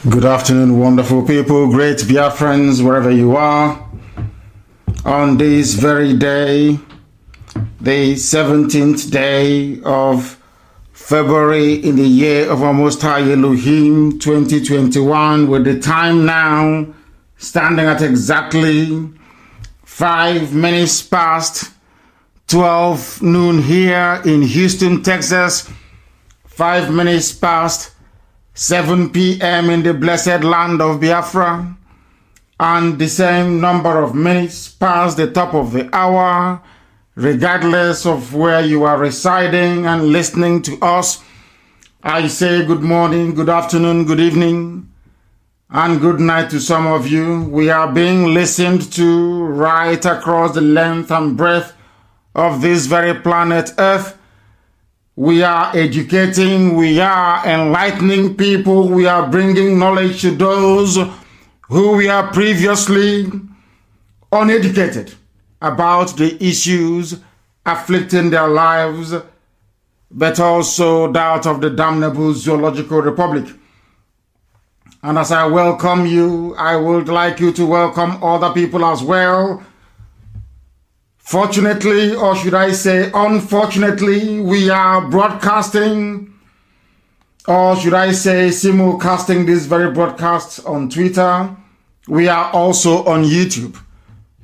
Good afternoon, wonderful people, great Biafrans, wherever you are. On this very day, the 17th day of February in the year of our Most High Elohim 2021, with the time now standing at exactly 5 minutes past 12 noon here in Houston, Texas, 5 minutes past 7 p.m. in the blessed land of Biafra, and the same number of minutes past the top of the hour, regardless of where you are residing and listening to us. I say good morning, good afternoon, good evening, and good night to some of you. We are being listened to right across the length and breadth of this very planet Earth. We are educating, we are enlightening people, we are bringing knowledge to those who were previously uneducated about the issues afflicting their lives, but also that of the damnable zoological republic. And as I welcome you, I would like you to welcome other people as well. Fortunately, or should I say unfortunately, we are broadcasting, or should I say simulcasting this very broadcast on Twitter. We are also on YouTube.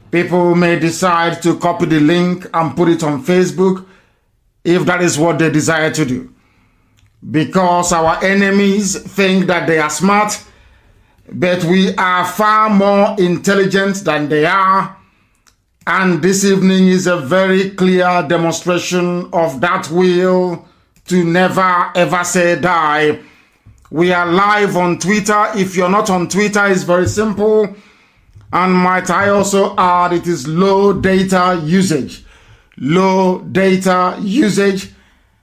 People may decide to copy the link and put it on Facebook if that is what they desire to do. Because our enemies think that they are smart, but we are far more intelligent than they are. And this evening is a very clear demonstration of that will to never ever say die. We are live on Twitter. If you're not on Twitter, it's very simple. And might I also add, it is low data usage. Low data usage.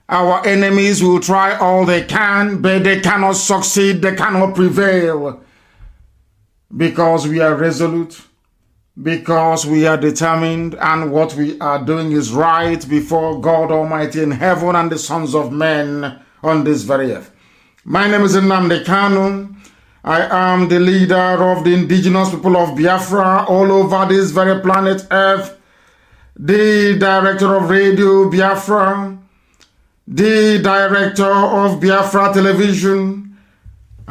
Our enemies will try all they can, but they cannot succeed, they cannot prevail. Because we are resolute. Because we are determined, and what we are doing is right before God Almighty in heaven and the sons of men on this very earth. My name is Nnamdi Kanu. I am the leader of the indigenous people of Biafra all over this very planet earth, the director of Radio Biafra, the director of Biafra Television,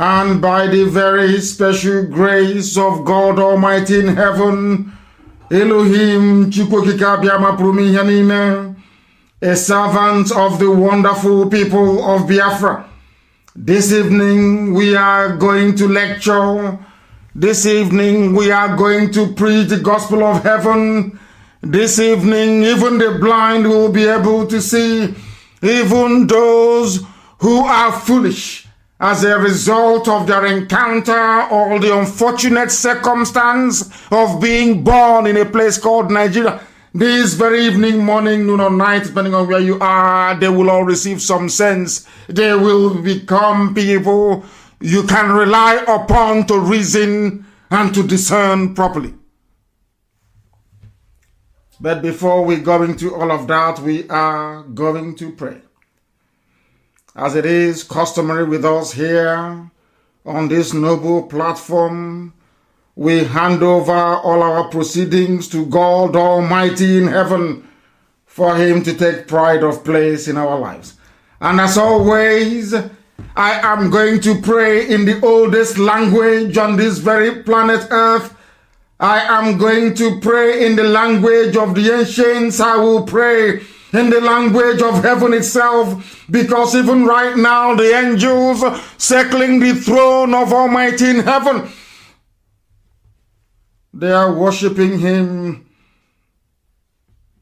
and by the very special grace of God Almighty in heaven, Elohim Chukwokika Biama Prumi Yanine, a servant of the wonderful people of Biafra. This evening we are going to lecture. This evening we are going to preach the gospel of heaven. This evening even the blind will be able to see, even those who are foolish as a result of their encounter or the unfortunate circumstance of being born in a place called Nigeria. This very evening, morning, noon or night, depending on where you are, they will all receive some sense. They will become people you can rely upon to reason and to discern properly. But before we go into all of that, we are going to pray. As it is customary with us here on this noble platform, we hand over all our proceedings to God Almighty in heaven for Him to take pride of place in our lives. And as always, I am going to pray in the oldest language on this very planet Earth. I am going to pray in the language of the ancients. I will pray in the language of heaven itself, because even right now the angels circling the throne of Almighty in heaven, they are worshiping Him.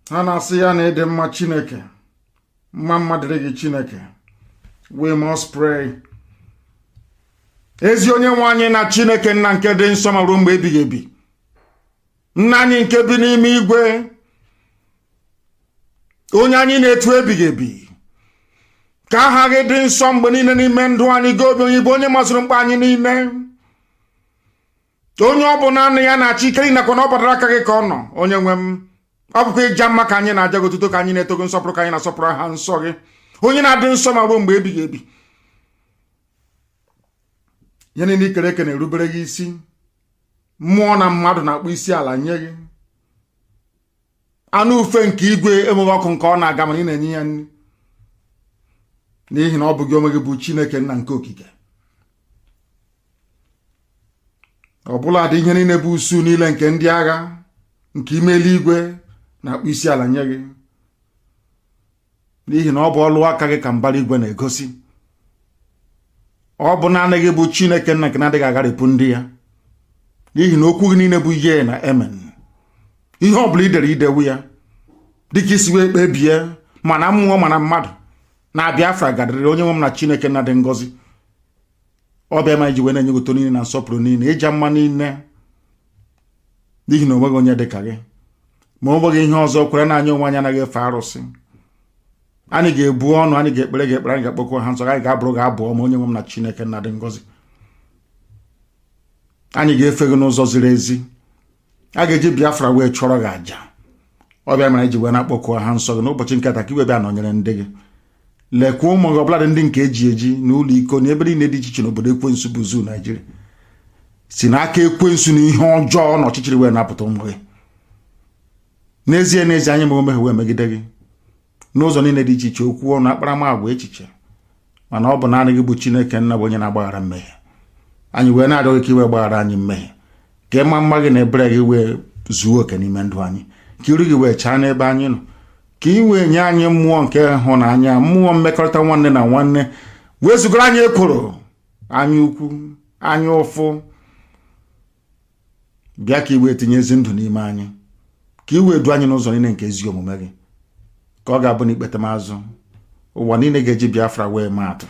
We must pray. Ezi onye nwanyị na Chineke nna nke dị nsọ ma ruo mgbe ebighị ebi. Nna anyị nke bi n'ime igwe, onye anyị na-etu ebighị ebi, ka aha gị dị nsọ mgbe niile n'ime ndụ anyị, gị obi onye bụ onye mazụrụ mkpa anyị niile. Onye ọ bụ naanị ya na-achị ike nakwa na ọ batara aka gị ka ọ nọ. Onye nwe m, ọ bụkwa ịja mma ka anyị na-aja gị otuto, ka anyị na-eto gị nsọpụrụ, ka anyị na-asọpụrụ aha nsọ gị, onye na-adị nsọ ma ruo mgbe ebighị ebi. Yene ni kere kene rubere gị isi. Mmụọ na mmadụ na-akpụ isi ala nye gị. Anụ ufe nke igwe enweghị ọkụ nke ọ na-aga mana ị na-enye ya nri. N'ihi na ọ bụ gị onwe gị bụ Chineke nna nke okike. Ọbụla dị ihe niile bụ usu niile nke ndị agha nke ime eluigwe na-akpụ isi ala nye gị. N'ihi na ọ bụ ọlụ aka gị ka mbara igwe na-egosi. Ọ bụ naanị gị bụ Chineke nna nke na-adịghị agharịpụ ndị ya. N'ihi na okwu gị niile bụ ye na amen. Ihe ọ bụla idere idewu ya dịka isi wee kpebie mana mmụọ mana mmadụ na Biafra gadarịrị onye nwe m na Chineke nna dị ngọzi. Ọ bịa ma iji wee na-enye goto niile na nsọpụrụ niile ịja mma niile. N'ihi na onweghị onye dị ka gị. Ma ọ nweghị ihe ọzọ kwere na anyị onwe anyị anaghị efe arụsị. Anyị ga-ebu ọnụ, anyị ga-ekpere gị ekpere, anyị ga-akpọkwa ha nsọ, anyị ga-abụrụ gị abụọ ma onye nwe m na Chineke nna dị ngọzi. Anyị ga-efe gị n'ụzọ ziri ezi. A ga-eji Biafra wee chọrọ gị aja. Ọ bịa mere iji wee na-akpọkwa ha nsọ gị n'ụbọchị nke taa ka iwe bịa nọnyere ndị gị. Lekwa ụmụ gị ọbụla dị ndị nke eji eji n'ụlọ iko na ebe niile dị iche iche n'obodo ekwensu bụ zoo Naijiria. Si n'aka ekwensu na ihe ọjọọ na ọchịchịrị wee napụta ụmụ gị. N'ezie n'ezie anyị ma omehie wee megide gị n'ụzọ niile dị iche iche, okwu ọnụ, akparamagwa, echiche. Mana ọ bụ naanị gị bụ Chineke nna bụ onye na-agbaghara mmehie. Anyị wee na-arịọ gị ka iwe gbaghara anyị mmehie. Ka ịma mma gị na ebere gị wee zuo oke n'ime ndụ anyị. Ka iru gị wee chaa n'ebe anyị nọ. Ka ị wee nye anyị mmụọ nke ịhụnanya, mmụọ mmekọrịta nwanne na nwanne. Wee zugara anyị ekworo, anya ukwu, anya ụfụ. Bịa ka i wee tinye ezi ndụ n'ime anyị. Ka i wee du anyị n'ụzọ niile nke ezi omume gị. Ka ọ ga-abụ n'ikpete mazụ ụwa niile ga-eji Biafra wee maatụ.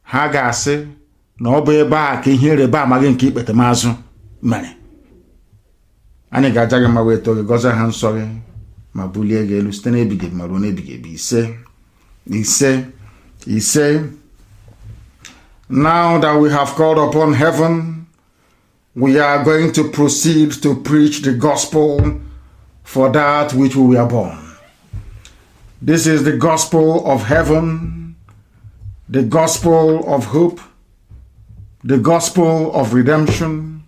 Ha ga-asị na ọ bụ ebe a ka ihe ịrịba ama gị nke ikpete mazụ mere. Anyị ga-aja gị ma wee too gị, gọzie ha nsọ gị ma bulie gị elu site n'ebighị ebi ma ruo n'ebighị ebi. Ise ise ise. Now that we have called upon heaven, we are going to proceed to preach the gospel for that which we were born. This is the gospel of heaven, the gospel of hope, the gospel of redemption.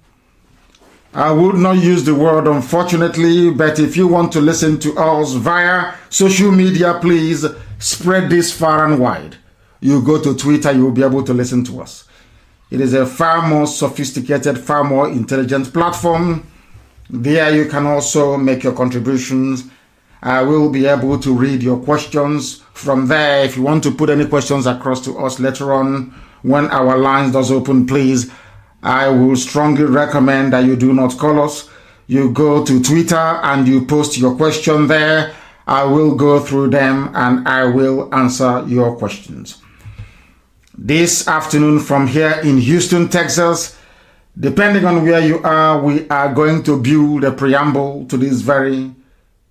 I would not use the word unfortunately, but if you want to listen to us via social media, please spread this far and wide. You go to Twitter, you will be able to listen to us. It is a far more sophisticated, far more intelligent platform. There you can also make your contributions. I will be able to read your questions from there. If you want to put any questions across to us later on, when our lines does open, please, I will strongly recommend that you do not call us. You go to Twitter and you post your question there. I will go through them and I will answer your questions. This afternoon from here in Houston, Texas, depending on where you are, we are going to build a preamble to this very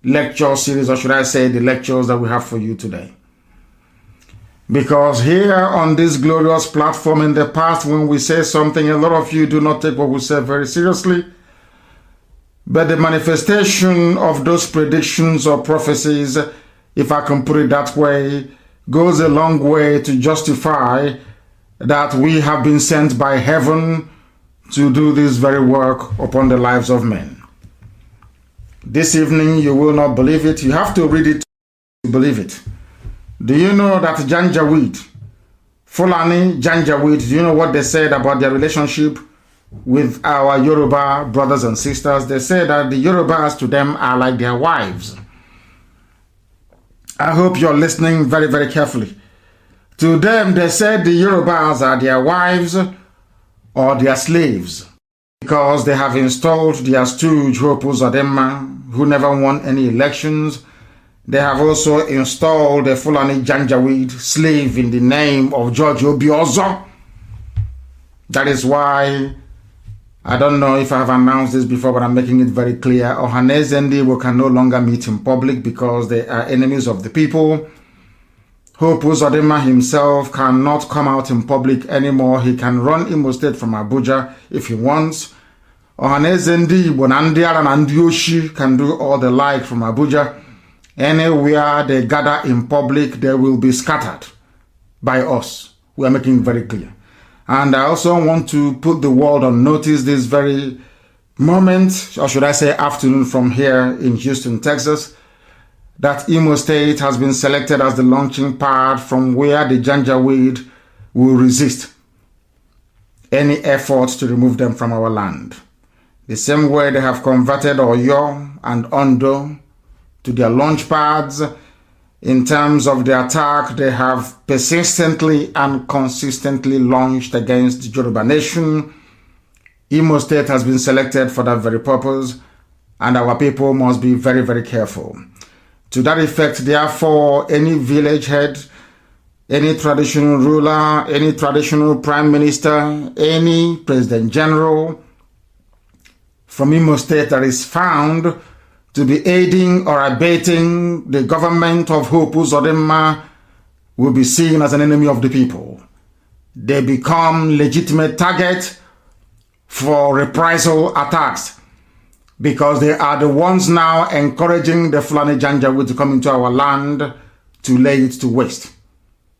lecture series, or should I say the lectures that we have for you today. Because here on this glorious platform in the past, when we say something, a lot of you do not take what we say very seriously. But the manifestation of those predictions or prophecies, if I can put it that way, goes a long way to justify that we have been sent by heaven to do this very work upon the lives of men. This evening, you will not believe it. You have to read it to believe it. Do you know that Janjaweed, Fulani Janjaweed, do you know what they said about their relationship with our Yoruba brothers and sisters? They say that the Yorubas to them are like their wives. I hope you're listening very, very carefully. To them, they said the Yorubas are their wives or their slaves, because they have installed their stooge Hope Uzodinma, who never won any elections. They have also installed a Fulani Janjaweed slave in the name of George Obiozo. That is why, I don't know if I have announced this before, but I'm making it very clear. Ohaneze Ndigbo can no longer meet in public because they are enemies of the people. Hope Uzodinma himself cannot come out in public anymore. He can run Imo State from Abuja if he wants. Ohaneze Ndigbo na ndị ara na ndị oshi can do all the like from Abuja. Anywhere they gather in public, they will be scattered by us. We are making it very clear. And I also want to put the world on notice this very moment, or should I say afternoon from here in Houston, Texas, that Imo State has been selected as the launching pad from where the Janjaweed will resist any efforts to remove them from our land. The same way they have converted Oyo and Ondo to their launch pads, in terms of the attack they have persistently and consistently launched against the Yoruba nation, Imo State has been selected for that very purpose, and our people must be very, very careful. To that effect, therefore, any village head, any traditional ruler, any traditional prime minister, any president general from Imo State that is found to be aiding or abating the government of Hope Uzodinma will be seen as an enemy of the people. They become legitimate target for reprisal attacks, because they are the ones now encouraging the Fulani Janjaweed to come into our land to lay it to waste.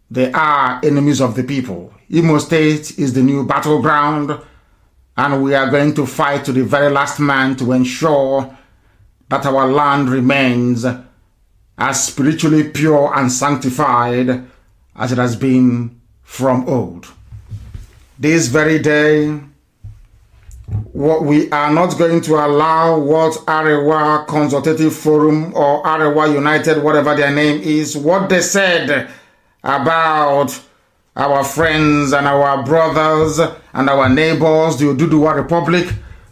They are enemies of the people. Imo State is the new battleground, and we are going to fight to the very last man to ensure that our land remains as spiritually pure and sanctified as it has been from old. This very day, what we are not going to allow what Arewa Consultative Forum or Arewa United, whatever their name is, what they said about our friends and our brothers and our neighbors, the Oduduwa Republic,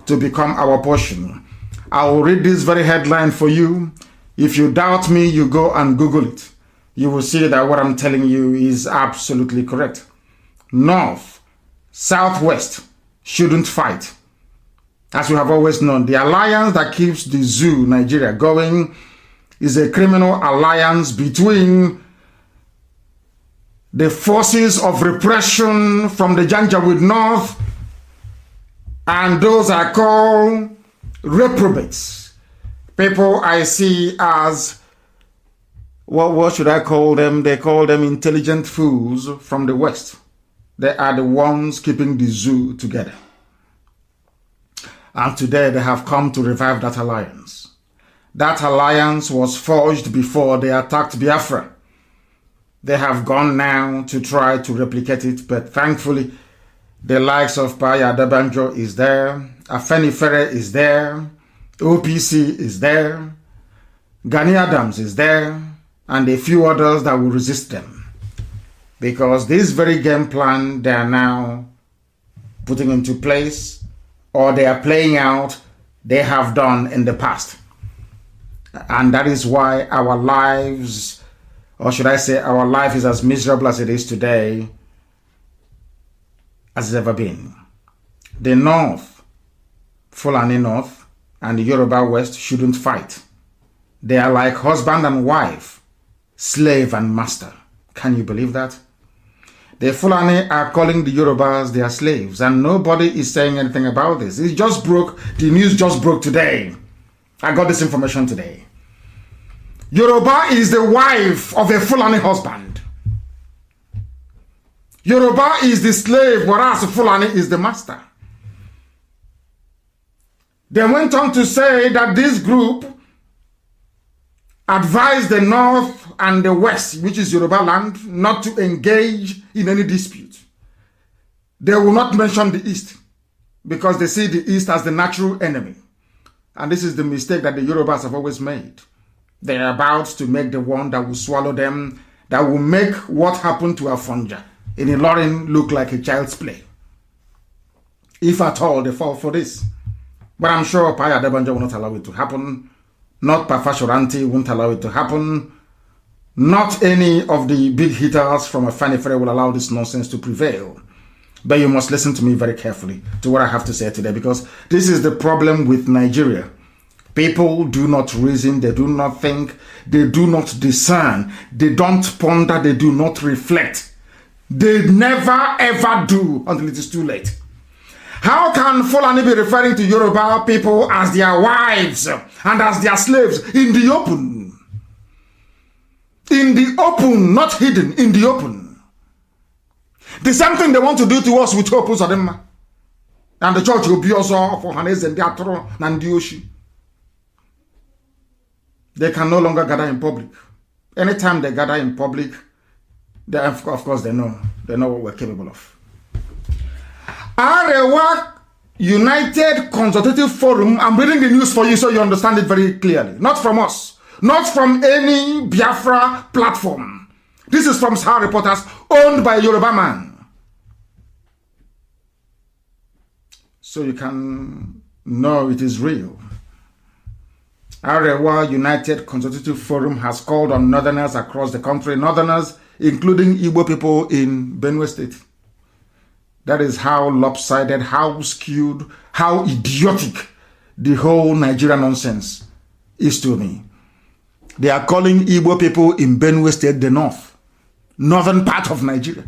to become our portion. I will read this very headline for you. If you doubt me, you go and Google it. You will see that what I'm telling you is absolutely correct. North, Southwest shouldn't fight. As we have always known, the alliance that keeps the zoo, Nigeria, going is a criminal alliance between the forces of repression from the Janjaweed North and those I call reprobates. People I see as, what should I call them? They call them intelligent fools from the West. They are the ones keeping the zoo together. And today they have come to revive that alliance. That alliance was forged before they attacked Biafra. They have gone now to try to replicate it, but thankfully the likes of Paya Dabanjo is there, Afenifere is there, OPC is there, Gani Adams is there, and a few others that will resist them. Because this very game plan they are now putting into place, or they are playing out, they have done in the past. And that is why our lives, or should I say our life, is as miserable as it is today as it's ever been. The North, Fulani North, and the Yoruba West shouldn't fight. They are like husband and wife, slave and master. Can you believe that? The Fulani are calling the Yorubas their slaves, and nobody is saying anything about this. It just broke, the news just broke today. I got this information today. Yoruba is the wife of a Fulani husband. Yoruba is the slave, whereas Fulani is the master. They went on to say that this group advised the North and the West, which is Yoruba land, not to engage in any dispute. They will not mention the East because they see the East as the natural enemy. And this is the mistake that the Yorubas have always made. They are about to make the one that will swallow them, that will make what happened to Afonja in Ilorin look like a child's play. If at all they fall for this. But I'm sure Paya Debanja will not allow it to happen. Not Pafashoranti won't allow it to happen. Not any of the big hitters from Afenifere will allow this nonsense to prevail. But you must listen to me very carefully to what I have to say today, because this is the problem with Nigeria. People do not reason, they do not think, they do not discern, they don't ponder, they do not reflect. They never ever do until it is too late. How can Fulani be referring to Yoruba people as their wives and as their slaves in the open? In the open, not hidden, in the open. The same thing they want to do to us with Hope Uzodimma. And the church will be also for Hanez and Diatro and Dioshi. They can no longer gather in public. Anytime they gather in public, they, of course they know what we're capable of. Arewa United Consultative Forum, I'm reading the news for you so you understand it very clearly. Not from us. Not from any Biafra platform. This is from Sahara Reporters owned by a Yoruba man. So you can know it is real. Arewa United Consultative Forum has called on northerners across the country, northerners including Igbo people in Benue State. That is how lopsided, how skewed, how idiotic the whole Nigerian nonsense is to me. They are calling Igbo people in Benue State the North, northern part of Nigeria.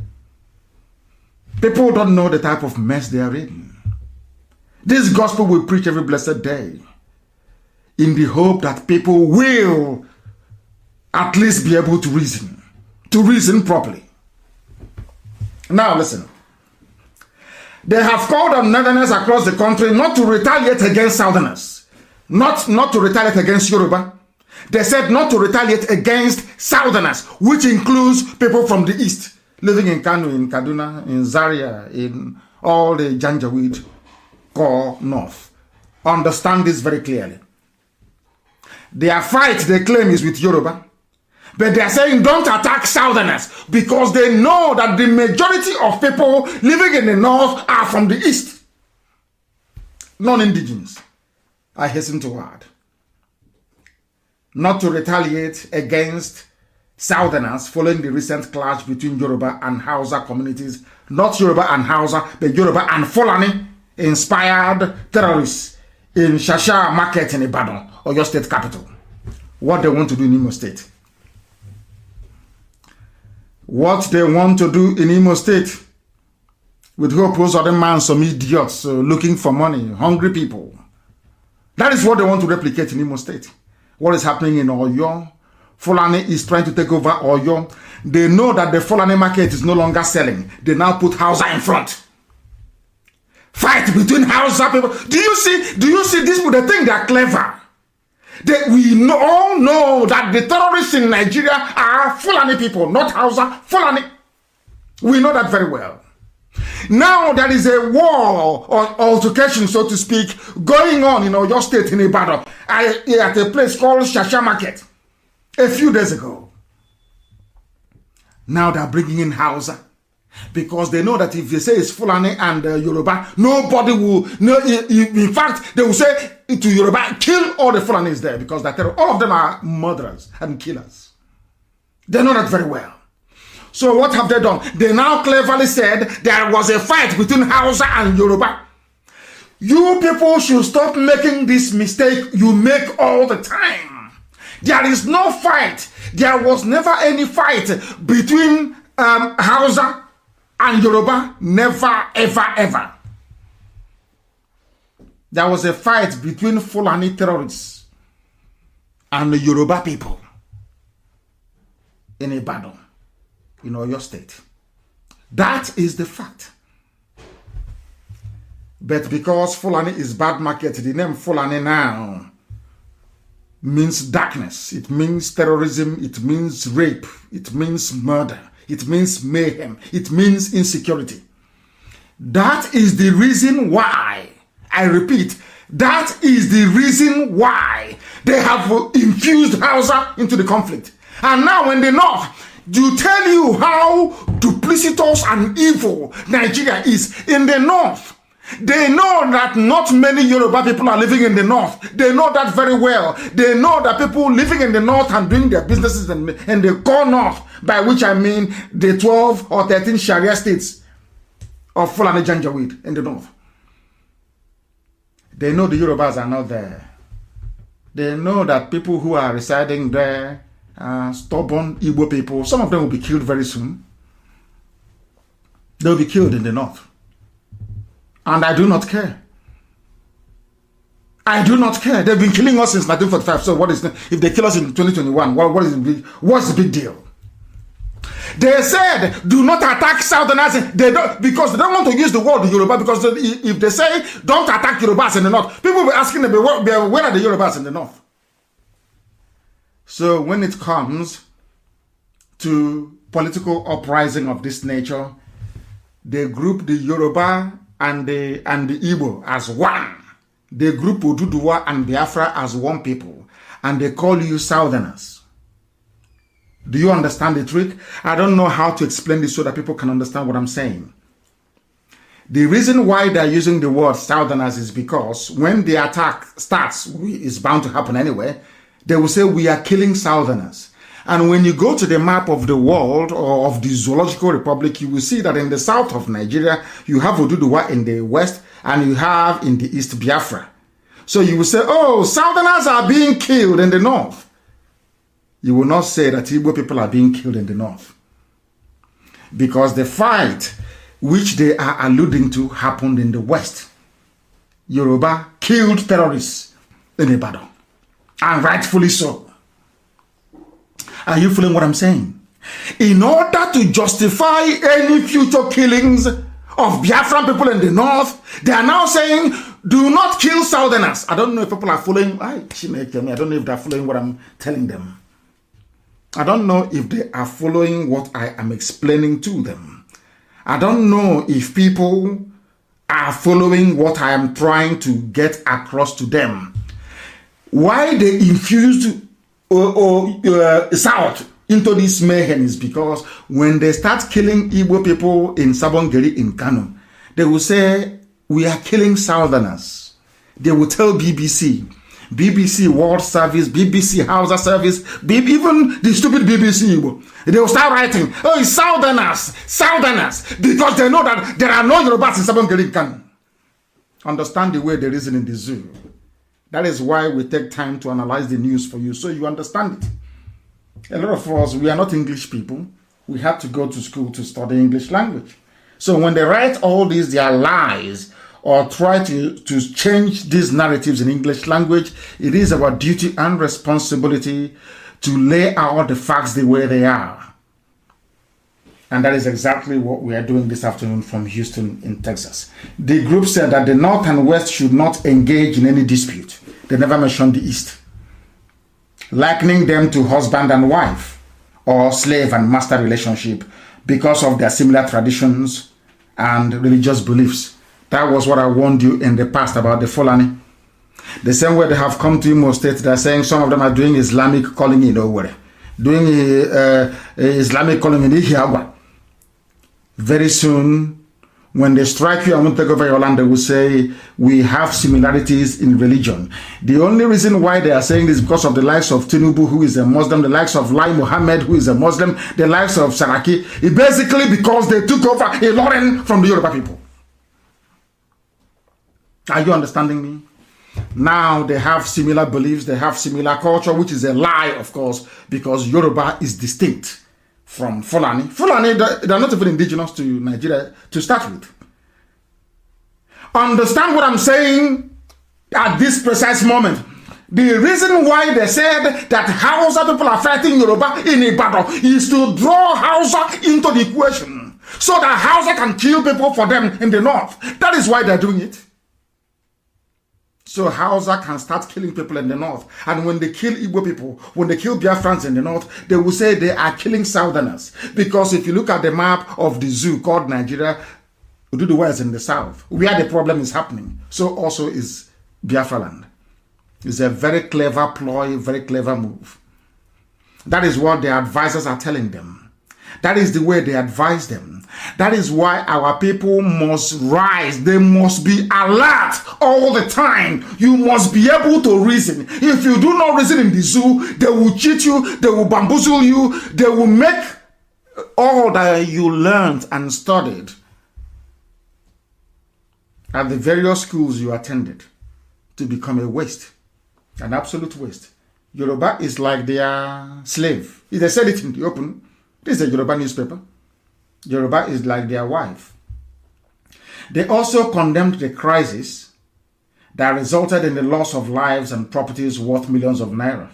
People don't know the type of mess they are in. This gospel we preach every blessed day in the hope that people will at least be able to reason properly. Now listen. They have called on northerners across the country not to retaliate against southerners, not to retaliate against Yoruba. They said not to retaliate against southerners, which includes people from the east, living in Kanu, in Kaduna, in Zaria, in all the Janjaweed core north. Understand this very clearly. Their fight, they claim, is with Yoruba. But they are saying don't attack southerners because they know that the majority of people living in the north are from the east. Non-indigenous, I hasten to add. Not to retaliate against southerners following the recent clash between Yoruba and Hausa communities. Not Yoruba and Hausa, but Yoruba and Fulani-inspired terrorists in Shasha Market in Ibadan, or your state capital. What they want to do in Imo State. What they want to do in Imo State with Hope Uzodimma and some idiots looking for money, hungry people. That is what they want to replicate in Imo State. What is happening in Oyo? Fulani is trying to take over Oyo. They know that the Fulani market is no longer selling. They now put Hausa in front. Fight between Hausa people. Do you see these people? They think they are clever. We all know that the terrorists in Nigeria are Fulani people, not Hausa, Fulani. We know that very well. Now there is a war or altercation, so to speak, going on in your state in Ibadan at a place called Shasha Market a few days ago. Now they're bringing in Hausa because they know that if they say it's Fulani and Yoruba, nobody will. No, in fact, they will say to Yoruba, kill all the Fulanis there because all of them are murderers and killers. They know that very well. So what have they done? They now cleverly said there was a fight between Hausa and Yoruba. You people should stop making this mistake you make all the time. There is no fight. There was never any fight between Hausa and Yoruba. Never, ever, ever. There was a fight between Fulani terrorists and the Yoruba people in Ibadan, in Oyo State. That is the fact. But because Fulani is bad market, the name Fulani now means darkness. It means terrorism. It means rape. It means murder. It means mayhem. It means insecurity. That is the reason why, I repeat, that is the reason why they have infused Hausa into the conflict. And now when the North, to tell you how duplicitous and evil Nigeria is in the North, they know that not many Yoruba people are living in the North. They know that very well. They know that people living in the North and doing their businesses in the core North, by which I mean the 12 or 13 Sharia states of Fulani Janjaweed in the North. They know the Yorubas are not there. They know that people who are residing there are stubborn Igbo people. Some of them will be killed very soon. They'll be killed in the North. And I do not care. I do not care. They've been killing us since 1945. So what is if they kill us in 2021? What's the big deal? They said, do not attack Southerners. They don't, because they don't want to use the word Yoruba, because if they say, don't attack Yorubas in the north, people will be asking them, where are the Yorubas in the north? So when it comes to political uprising of this nature, they group the Yoruba and the Igbo as one. They group Oduduwa and Biafra as one people. And they call you Southerners. Do you understand the trick? I don't know how to explain this so that people can understand what I'm saying. The reason why they're using the word Southerners is because when the attack starts, it's bound to happen anyway, they will say we are killing Southerners. And when you go to the map of the world or of the Zoological Republic, you will see that in the south of Nigeria, you have Oduduwa in the west and you have in the east Biafra. So you will say, oh, Southerners are being killed in the north. You will not say that Igbo people are being killed in the north. Because the fight which they are alluding to happened in the west. Yoruba killed terrorists in Ibadan. And rightfully so. Are you feeling what I'm saying? In order to justify any future killings of Biafran people in the north, they are now saying, do not kill Southerners. I don't know if people are following. I don't know if they're following what I'm telling them. I don't know if they are following what I am explaining to them. I don't know if people are following what I am trying to get across to them. Why they infused South into this mayhem is because when they start killing Igbo people in Sabongeri in Kanu, they will say, we are killing Southerners. They will tell BBC World Service, BBC Hausa Service, even the stupid BBC Igbo. They will start writing, oh, it's Southerners, because they know that there are no Yorubas in Sabongeri in Kanu. Understand the way they reason in the zoo. That is why we take time to analyze the news for you, so you understand it. A lot of us, we are not English people. We have to go to school to study English language. So when they write all these, their lies, or try to change these narratives in English language, it is our duty and responsibility to lay out the facts the way they are. And that is exactly what we are doing this afternoon from Houston in Texas. The group said that the North and West should not engage in any dispute. They never mentioned the East, likening them to husband and wife or slave and master relationship because of their similar traditions and religious beliefs. That was what I warned you in the past about the Fulani. The same way they have come to Imo State, they're saying some of them are doing Islamic calling in Owerri, doing Islamic calling in Ihiagwa. Very soon, when they strike you and won't take over your land, they will say, we have similarities in religion. The only reason why they are saying this is because of the likes of Tinubu, who is a Muslim, the likes of Lai Mohammed, who is a Muslim, the likes of Saraki. It's basically because they took over Ilorin from the Yoruba people. Are you understanding me? Now they have similar beliefs, they have similar culture, which is a lie, of course, because Yoruba is distinct from Fulani. Fulani, they are not even indigenous to Nigeria to start with. Understand what I'm saying at this precise moment. The reason why they said that Hausa people are fighting Yoruba in Ibadan is to draw Hausa into the equation so that Hausa can kill people for them in the north. That is why they're doing it. So Hausa can start killing people in the north. And when they kill Igbo people, when they kill Biafrans in the north, they will say they are killing Southerners. Because if you look at the map of the zoo called Nigeria, Oduduwa is in the south, where the problem is happening. So also is Biafra land. It's a very clever ploy, very clever move. That is what the advisors are telling them. That is the way they advise them. That is why our people must rise. They must be alert all the time. You must be able to reason. If you do not reason in the zoo, they will cheat you, they will bamboozle you, they will make all that you learned and studied at the various schools you attended to become a waste, an absolute waste. Yoruba is like their slave. If they said it in the open, this is a Yoruba newspaper. Yoruba is like their wife. They also condemned the crisis that resulted in the loss of lives and properties worth millions of naira.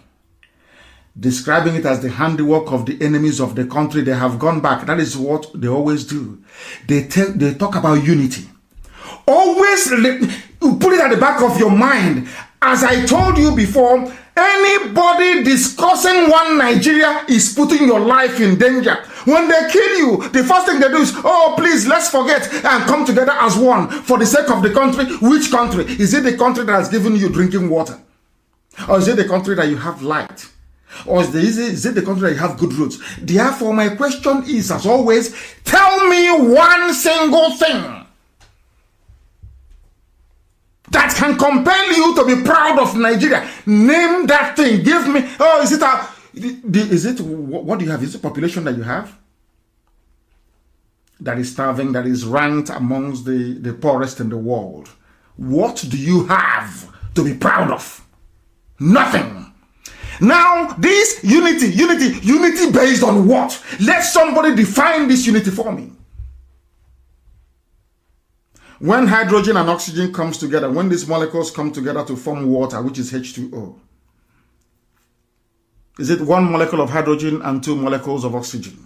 describing it as the handiwork of the enemies of the country. They have gone back. That is what they always do. They talk about unity. Always put it at the back of your mind. As I told you before, anybody discussing one Nigeria is putting your life in danger. When they kill you, the first thing they do is, oh, please, let's forget and come together as one for the sake of the country. Which country? Is it the country that has given you drinking water? Or is it the country that you have light? Or is it the country that you have good roads? Therefore, my question is, as always, tell me one single thing that can compel you to be proud of Nigeria. Name that thing. Give me. Oh, what do you have? Is it population that you have that is starving, that is ranked amongst the poorest in the world? What do you have to be proud of? Nothing. Now, this unity based on what? Let somebody define this unity for me. When hydrogen and oxygen comes together, when these molecules come together to form water, which is H2O, is it one molecule of hydrogen and two molecules of oxygen?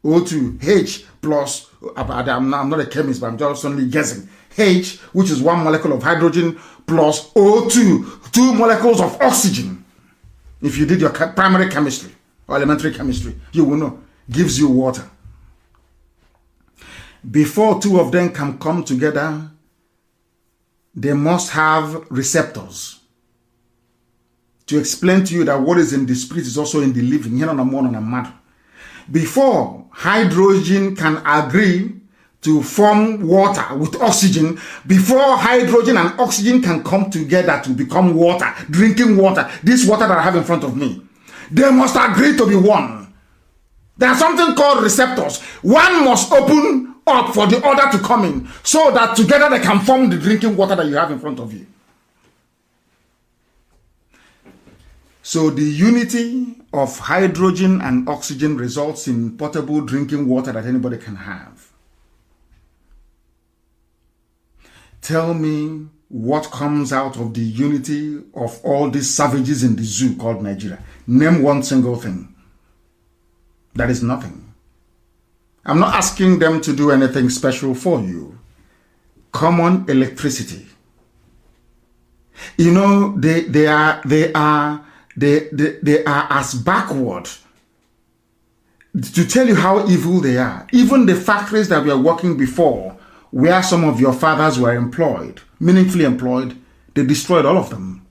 O2, H plus, I'm not a chemist, but I'm just only guessing. H, which is one molecule of hydrogen, plus O2, two molecules of oxygen. If you did your primary chemistry or elementary chemistry, you will know. Gives you water. Before two of them can come together, they must have receptors. To explain to you that what is in the spirit is also in the living. Before hydrogen can agree to form water with oxygen, before hydrogen and oxygen can come together to become water, drinking water, this water that I have in front of me, they must agree to be one. There's something called receptors. One must open up for the other to come in so that together they can form the drinking water that you have in front of you. So the unity of hydrogen and oxygen results in potable drinking water that anybody can have. Tell me what comes out of the unity of all these savages in the zoo called Nigeria. Name one single thing. That is nothing. I'm not asking them to do anything special for you. Common electricity. You know, they are as backward. To tell you how evil they are. Even the factories that were working before, where some of your fathers were employed, meaningfully employed, they destroyed all of them.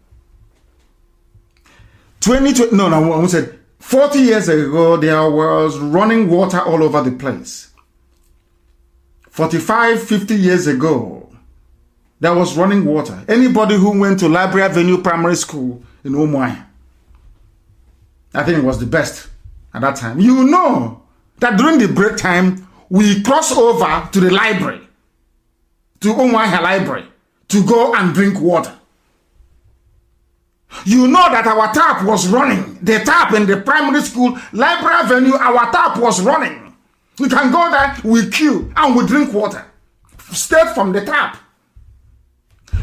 40 years ago, there was running water all over the place. 45, 50 years ago, there was running water. Anybody who went to Library Avenue Primary School in Umuahia, I think it was the best at that time. You know that during the break time, we cross over to the library, to Umuahia Library, to go and drink water. You know that our tap was running. The tap in the primary school, Library Avenue, our tap was running. We can go there, we queue, and we drink water. Straight from the tap.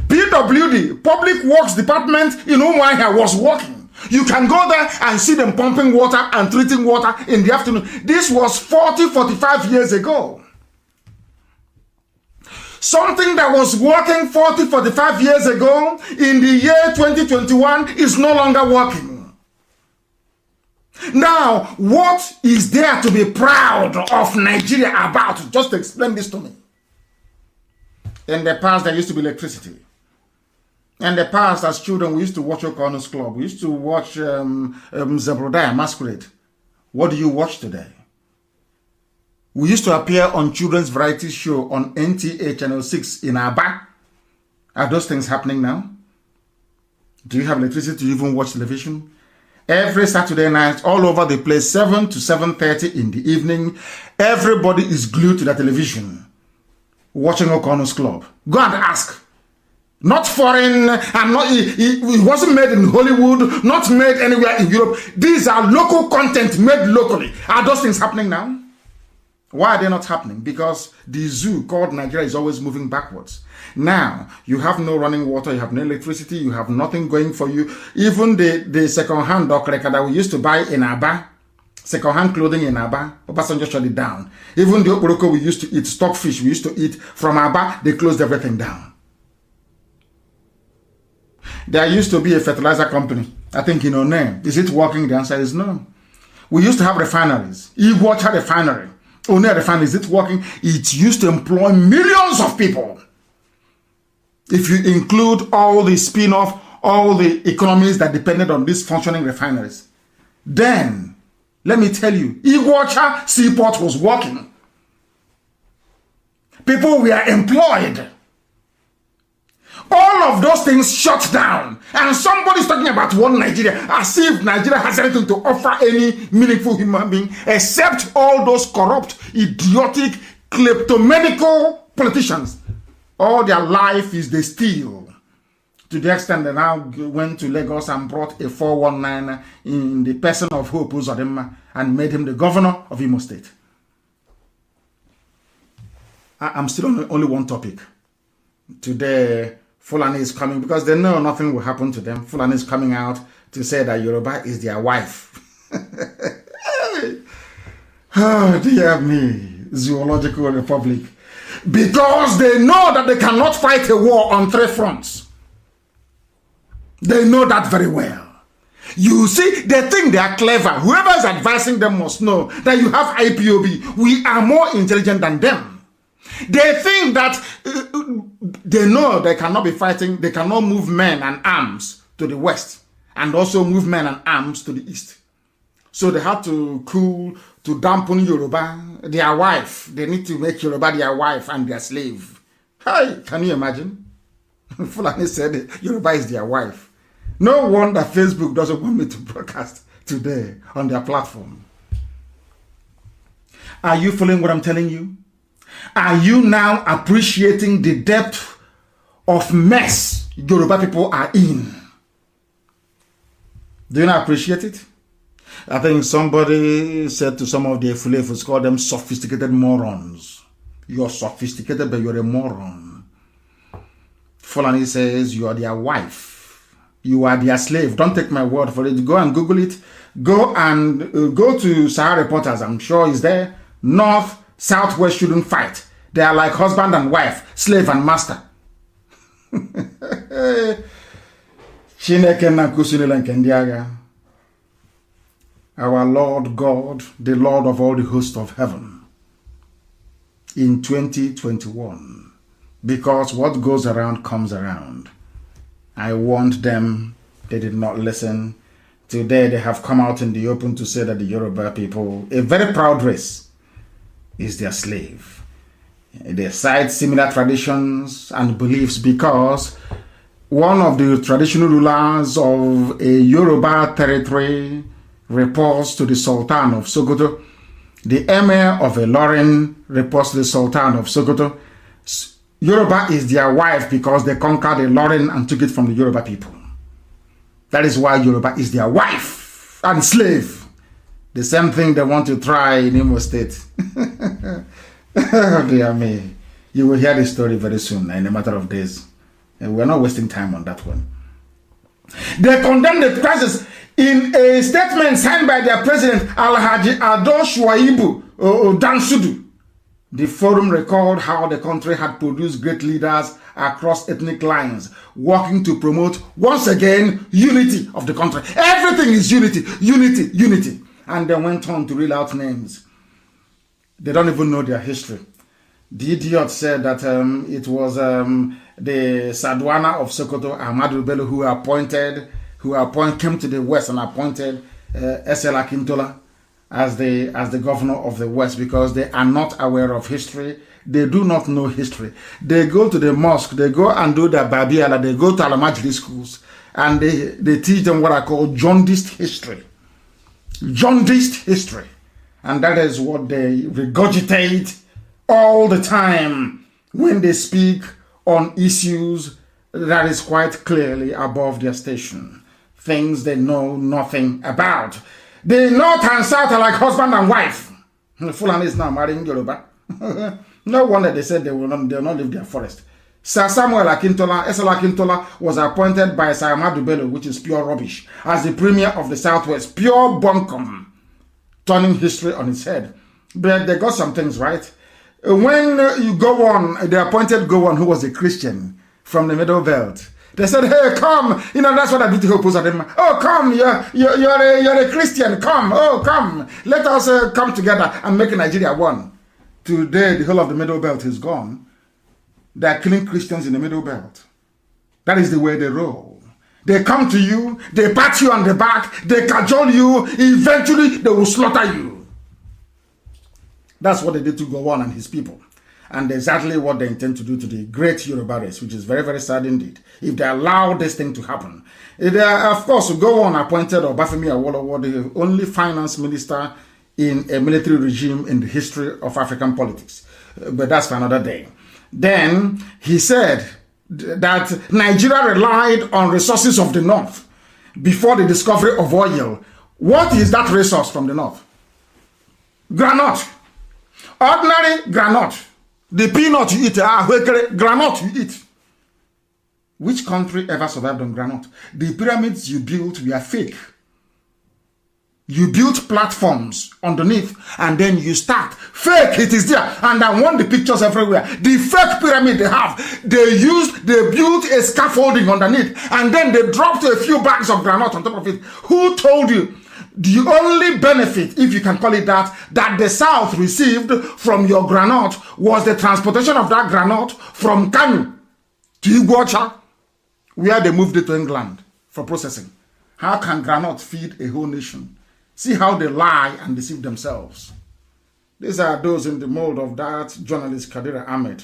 PWD, Public Works Department in Umuahia, was working. You can go there and see them pumping water and treating water in the afternoon. This was 40, 45 years ago. Something that was working 40, 45 years ago in the year 2021 is no longer working. Now, what is there to be proud of Nigeria about? Just explain this to me. In the past, there used to be electricity. In the past, as children, we used to watch Kanu's Club. We used to watch Zebrodaya Masquerade. What do you watch today? We used to appear on children's variety show on NTA Channel 6 in Aba. Are those things happening now? Do you have electricity to even watch television? Every Saturday night, all over the place, 7 to 7:30 in the evening, everybody is glued to the television, watching Kanu's Club. Go and ask. Not foreign, and not, it wasn't made in Hollywood, not made anywhere in Europe. These are local content made locally. Are those things happening now? Why are they not happening? Because the zoo called Nigeria is always moving backwards. Now, you have no running water, you have no electricity, you have nothing going for you. Even the second-hand okreka that we used to buy in Aba, second-hand clothing in Aba, Obasanjo shut it down. Even the oporoko we used to eat, stockfish we used to eat from Aba, they closed everything down. There used to be a fertilizer company, I think in One. Is it working? The answer is no. We used to have refineries. Iguacha refinery. One refinery, is it working? It used to employ millions of people. If you include all the spin-off, all the economies that depended on these functioning refineries, then, let me tell you, Iguacha seaport was working. People were employed. All of those things shut down. And somebody's talking about one Nigeria, as if Nigeria has anything to offer any meaningful human being, except all those corrupt, idiotic, kleptomaniacal politicians. All their life is they steal. To the extent they now went to Lagos and brought a 419 in the person of Hope Uzodinma and made him the governor of Imo State. I'm still on only one topic. Today, Fulani is coming because they know nothing will happen to them. Fulani is coming out to say that Yoruba is their wife. Oh, dear me, Zoological Republic. Because they know that they cannot fight a war on three fronts. They know that very well. You see, they think they are clever. Whoever is advising them must know that you have IPOB. We are more intelligent than them. They think that they know they cannot be fighting, they cannot move men and arms to the west and also move men and arms to the east. So they have to cool, to dampen Yoruba, their wife. They need to make Yoruba their wife and their slave. Hey, can you imagine? Fulani said Yoruba is their wife. No wonder Facebook doesn't want me to broadcast today on their platform. Are you following what I'm telling you? Are you now appreciating the depth of mess Yoruba people are in? Do you not appreciate it? I think somebody said to some of the Efulefus, call them sophisticated morons. You're sophisticated, but you're a moron. Fulani says you are their wife. You are their slave. Don't take my word for it. Go and Google it. Go and go to Sahara Reporters. I'm sure it's there. North, Southwest shouldn't fight. They are like husband and wife, slave and master. Our Lord God, the Lord of all the hosts of heaven, in 2021, because what goes around comes around. I warned them, they did not listen. Today they have come out in the open to say that the Yoruba people, a very proud race, is their slave. They cite similar traditions and beliefs because one of the traditional rulers of a Yoruba territory reports to the Sultan of Sokoto. The Emir of Ilorin reports to the Sultan of Sokoto. Yoruba is their wife because they conquered Ilorin and took it from the Yoruba people. That is why Yoruba is their wife and slave. The same thing they want to try in Imo State. Oh, dear me. You will hear the story very soon, in a matter of days. And we're not wasting time on that one. They condemned the crisis in a statement signed by their president, Alhaji Ado Shuaibu Dansudu. The forum recalled how the country had produced great leaders across ethnic lines, working to promote, once again, unity of the country. Everything is unity, unity, unity. And they went on to reel out names. They don't even know their history. The idiot said that it was the Sadwana of Sokoto, Ahmadu Bello, who came to the West and appointed S.L. Akintola as the governor of the West because they are not aware of history. They do not know history. They go to the mosque, they go and do the Babiala, they go to Alamajiri schools, and they teach them what I call jaundiced history. Jaundiced history. And that is what they regurgitate all the time when they speak on issues that is quite clearly above their station. Things they know nothing about. The North and South are like husband and wife. Fulani is now marrying Yoruba. No wonder they said they will not leave their forest. Sir Samuel Akintola, S.L. Akintola, was appointed by Sir Ahmadu Bello, which is pure rubbish, as the premier of the Southwest. Pure bunkum, turning history on its head. But they got some things right. When you go on, they appointed Gowon, who was a Christian from the Middle Belt. They said, hey, come. You know, that's what I did to Hope at them. Oh, come. You're a Christian. Come. Oh, come. Let us come together and make Nigeria one. Today, the whole of the Middle Belt is gone. They are killing Christians in the Middle Belt. That is the way they roll. They come to you, they pat you on the back, they cajole you, eventually they will slaughter you. That's what they did to Gowon and his people. And exactly what they intend to do to the great Yoruba race, which is very, very sad indeed, if they allow this thing to happen. Of course, Gowon appointed Obafemi Awolowo, the only finance minister in a military regime in the history of African politics. But that's for another day. Then he said that Nigeria relied on resources of the north before the discovery of oil. What is that resource from the north? Granite. Ordinary granite. The peanut you eat, granite you eat. Which country ever survived on granite? The pyramids you built were fake. You built platforms underneath and then you start. Fake, it is there. And I want the pictures everywhere. The fake pyramid they have, they built a scaffolding underneath and then they dropped a few bags of granite on top of it. Who told you? The only benefit, if you can call it that the South received from your granite was the transportation of that granite from Kanu to Iguacha, where they moved it to England for processing. How can granite feed a whole nation? See how they lie and deceive themselves. These are those in the mold of that journalist Kadira Ahmed.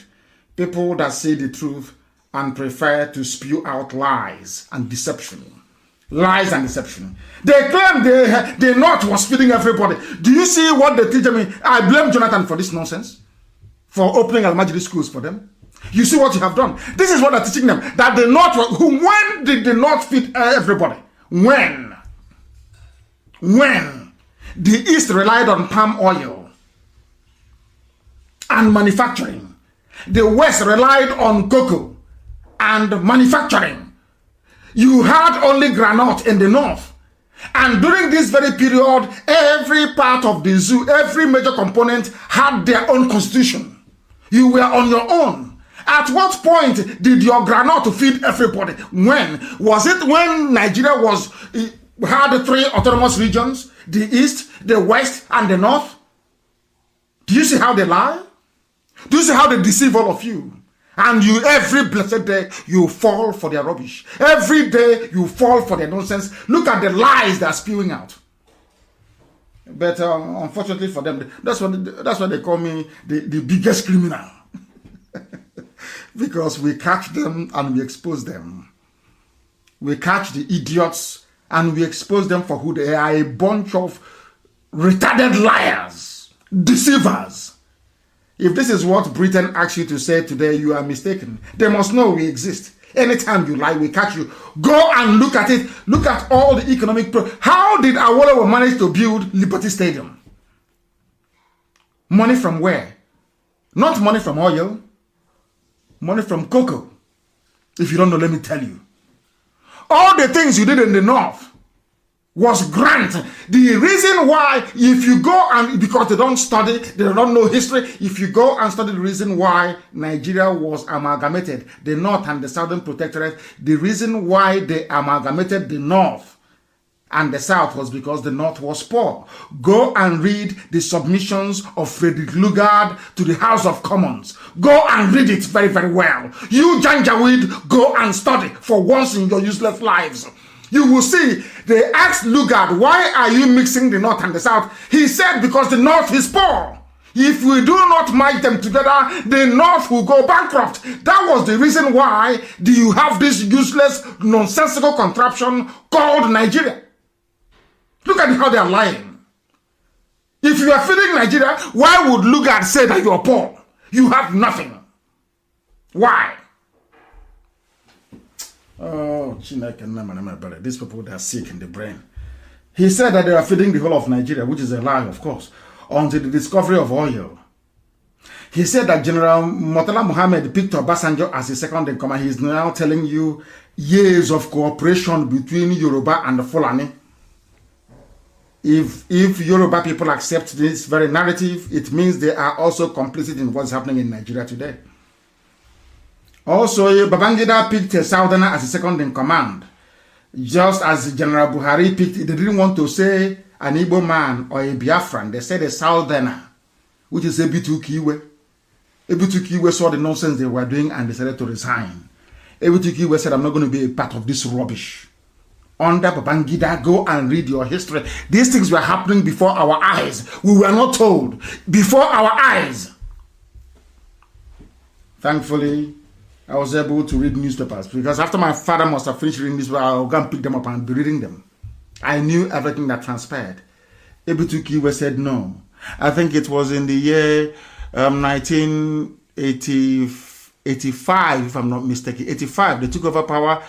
People that say the truth and prefer to spew out lies and deception. Lies and deception. They claim the North was feeding everybody. Do you see what they teach me? I blame Jonathan for this nonsense. For opening Almajiri schools for them. You see what you have done. This is what they're teaching them. That the North, when did the North feed everybody? When the East relied on palm oil and manufacturing, the West relied on cocoa and manufacturing. You had only granite in the North. And during this very period, every part of the zoo, every major component had their own constitution. You were on your own. At what point did your granite feed everybody? When? Was it when Nigeria had 3 autonomous regions, the East, the West, and the North? Do you see how they lie? Do you see how they deceive all of you? And you, every blessed day, you fall for their rubbish. Every day, you fall for their nonsense. Look at the lies they are spewing out. But unfortunately for them, that's what they call me the biggest criminal. Because we catch them and we expose them. We catch the idiots and we expose them for who they are, a bunch of retarded liars, deceivers. If this is what Britain asks you to say today, you are mistaken. They must know we exist. Anytime you lie, we catch you. Go and look at it. Look at all the economic... How did Awolowo manage to build Liberty Stadium? Money from where? Not money from oil. Money from cocoa. If you don't know, let me tell you. All the things you did in the North was grant. The reason why, if you go and, because they don't study, they don't know history, if you go and study the reason why Nigeria was amalgamated, the North and the Southern Protectorate, the reason why they amalgamated the North and the South was because the North was poor. Go and read the submissions of Frederick Lugard to the House of Commons. Go and read it very, very well. You Janjaweed, go and study for once in your useless lives. You will see, they asked Lugard, why are you mixing the North and the South? He said, because the North is poor. If we do not merge them together, the North will go bankrupt. That was the reason why you have this useless, nonsensical contraption called Nigeria. Look at how they are lying. If you are feeding Nigeria, why would Lugard say that you are poor? You have nothing. Why? Oh, these people that are sick in the brain. He said that they are feeding the whole of Nigeria, which is a lie, of course. until the discovery of oil. He said that General Murtala Mohammed picked Obasanjo as his second in command. He is now telling you years of cooperation between Yoruba and the Fulani. If Yoruba people accept this very narrative, it means they are also complicit in what's happening in Nigeria today. Also, Babangida picked a Southerner as his second in command. Just as General Buhari picked, they didn't want to say an Igbo man or a Biafran. They said a Southerner, which is Ebitu Kiwe. Ebitu Kiwe saw the nonsense they were doing and decided to resign. Ebitu Kiwe said, I'm not going to be a part of this rubbish. Under Babangida, go and read your history. These things were happening before our eyes. We were not told. Before our eyes. Thankfully, I was able to read newspapers, because after my father must have finished reading newspapers, I'll go and pick them up and be reading them. I knew everything that transpired. Ebitu Kiwe said no. I think it was in the year 1985, if I'm not mistaken. 85, they took over power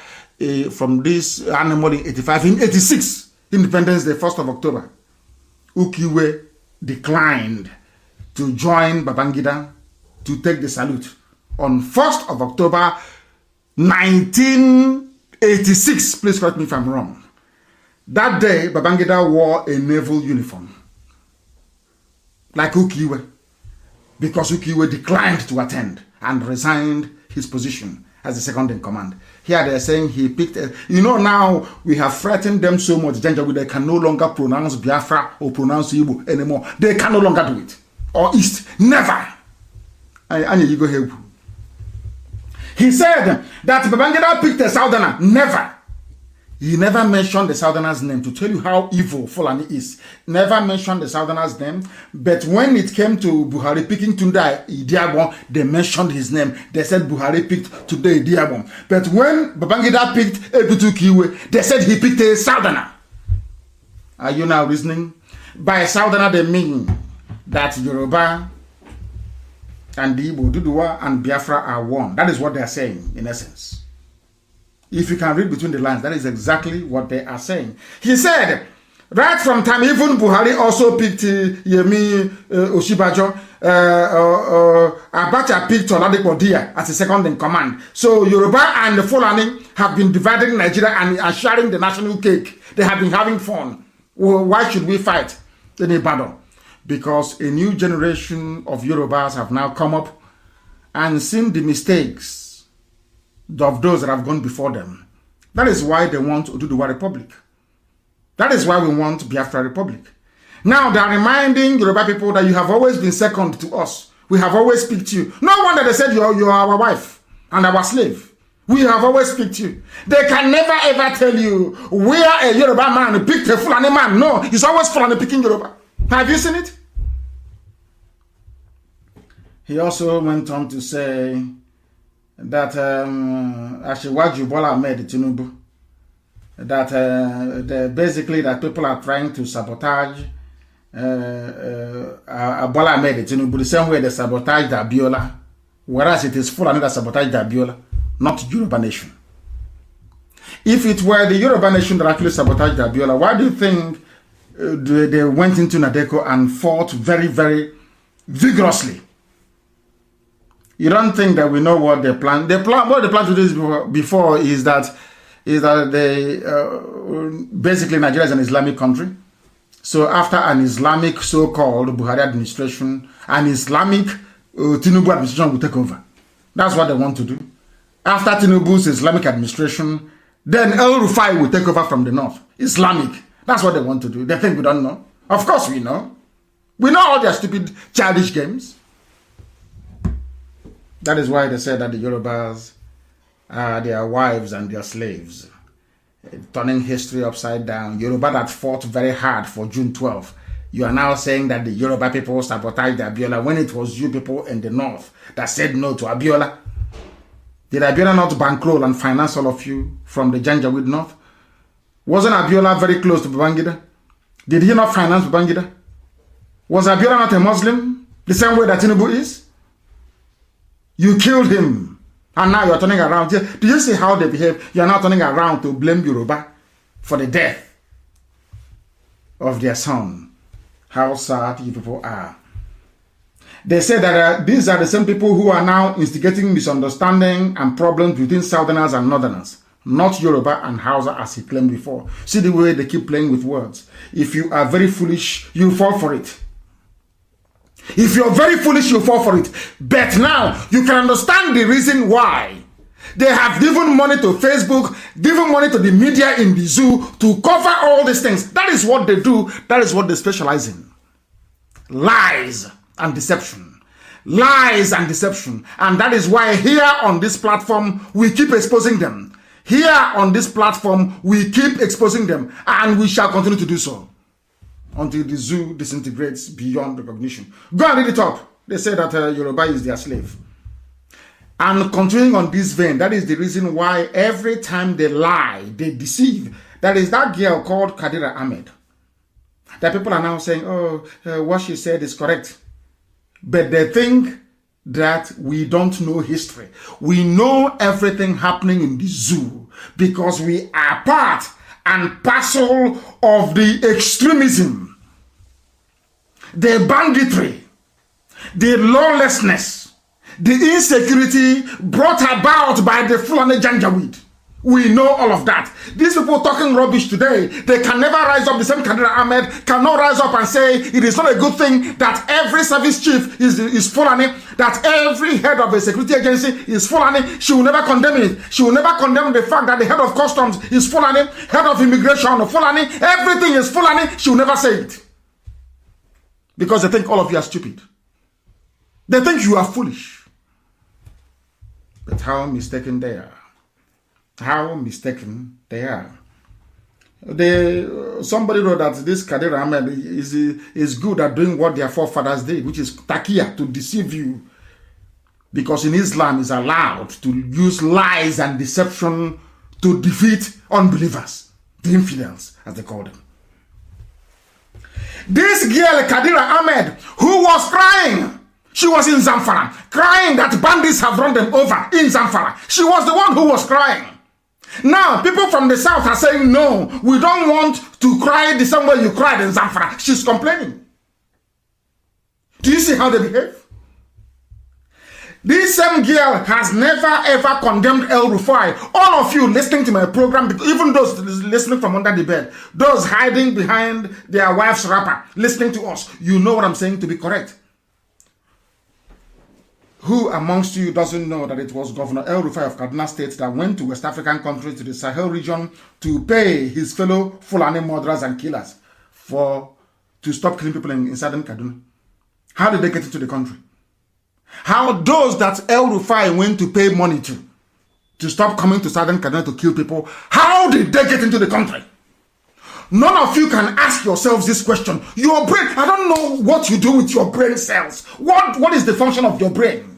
from this animal in 85. In 86, Independence Day, 1st of October, Ukiwe declined to join Babangida to take the salute. On 1st of October, 1986, please correct me if I'm wrong. That day, Babangida wore a naval uniform, like Ukiwe, because Ukiwe declined to attend and resigned his position as the second in command. Here they're saying he picked now we have threatened them so much, they can no longer pronounce Biafra or pronounce Igbo anymore. They can no longer do it. Or East. Never. You go help. He said that Babangida picked a Southerner. Never. He never mentioned the Southerner's name, to tell you how evil Fulani is. Never mentioned the Southerner's name. But when it came to Buhari picking Tunde Idiagbon, they mentioned his name. They said Buhari picked Tunde Idiagbon. But when Babangida picked Ebitu Kiwe, they said he picked a Southerner. Are you now listening? By Southerner, they mean that Yoruba and the Igbo, Duduwa and Biafra are one. That is what they are saying, in essence. If you can read between the lines, that is exactly what they are saying. He said, right from time, even Buhari also picked Yemi Oshibajo. Abacha picked Oladipo Dia as the second in command. So Yoruba and the Fulani have been dividing Nigeria and sharing the national cake. They have been having fun. Well, why should we fight in a battle? Because a new generation of Yorubas have now come up and seen the mistakes of those that have gone before them. That is why they want Oduduwa Republic. That is why we want Biafra Republic. Now they are reminding Yoruba people that you have always been second to us. We have always picked you. No wonder they said you are our wife and our slave. We have always picked you. They can never ever tell you we are a Yoruba man picked a Fulani man. No, it's always Fulani picking Yoruba. Have you seen it? He also went on to say that Ashiwaju Bola Ahmed Tinubu, that basically that people are trying to sabotage Bola Ahmed Tinubu the same way they sabotaged Abiola, whereas it is Fulani that sabotaged Abiola, not Yoruba nation. If it were the Yoruba nation that actually sabotaged Abiola, why do you think they went into Nadeko and fought very, very vigorously? You don't think that we know what they plan? What they plan to do before is that they basically Nigeria is an Islamic country. So after an Islamic so-called Buhari administration, an Islamic Tinubu administration will take over. That's what they want to do. After Tinubu's Islamic administration, then El Rufai will take over from the north. Islamic. That's what they want to do. They think we don't know. Of course we know. We know all their stupid childish games. That is why they said that the Yorubas are their wives and their slaves. Turning history upside down. Yoruba that fought very hard for June 12th. You are now saying that the Yoruba people sabotaged Abiola when it was you people in the north that said no to Abiola. Did Abiola not bankroll and finance all of you from the Janjaweed north? Wasn't Abiola very close to Babangida? Did he not finance Babangida? Was Abiola not a Muslim? The same way that Tinubu is? You killed him. And now you're turning around. Do you see how they behave? You're now turning around to blame Yoruba for the death of their son. how sad you people are. They say that these are the same people who are now instigating misunderstanding and problems between Southerners and Northerners, not Yoruba and Hausa as he claimed before. See the way they keep playing with words. If you are very foolish, you fall for it. If you're very foolish, you fall for it. But now, you can understand the reason why. They have given money to Facebook, given money to the media in the zoo to cover all these things. That is what they do. That is what they specialize in. Lies and deception. Lies and deception. And that is why here on this platform, we keep exposing them. Here on this platform, we keep exposing them. And we shall continue to do so until the zoo disintegrates beyond recognition. Go and read it up. They say that Yoruba is their slave. And continuing on this vein, that is the reason why every time they lie, they deceive. That is that girl called Kadira Ahmed. That people are now saying, what she said is correct. But they think that we don't know history. We know everything happening in the zoo because we are part and parcel of the extremism, the banditry, the lawlessness, the insecurity brought about by the Fulani Janjaweed. We know all of that. These people talking rubbish today, they can never rise up. The same Kadira Ahmed cannot rise up and say it is not a good thing that every service chief is Fulani, that every head of a security agency is Fulani. She will never condemn it. She will never condemn the fact that the head of customs is Fulani, head of immigration is Fulani, everything is Fulani. She will never say it. Because they think all of you are stupid. They think you are foolish. But how mistaken they are. How mistaken they are. Somebody wrote that this Kadira Ahmed is good at doing what their forefathers did, which is takia, to deceive you. Because in Islam it's allowed to use lies and deception to defeat unbelievers, the infidels, as they call them. This girl, Kadira Ahmed, who was crying, she was in Zamfara, crying that bandits have run them over in Zamfara. She was the one who was crying. Now, people from the south are saying, no, we don't want to cry the same way you cried in Zamfara. She's complaining. Do you see how they behave? This same girl has never ever condemned El Rufai. All of you listening to my program, even those listening from under the bed, those hiding behind their wife's wrapper, listening to us, you know what I'm saying to be correct. Who amongst you doesn't know that it was Governor El Rufai of Kaduna State that went to West African countries, to the Sahel region, to pay his fellow Fulani murderers and killers to stop killing people in southern Kaduna? How did they get into the country? How those that El Rufai went to pay money to stop coming to southern Kaduna to kill people, how did they get into the country? None of you can ask yourselves this question. Your brain, I don't know what you do with your brain cells. What is the function of your brain?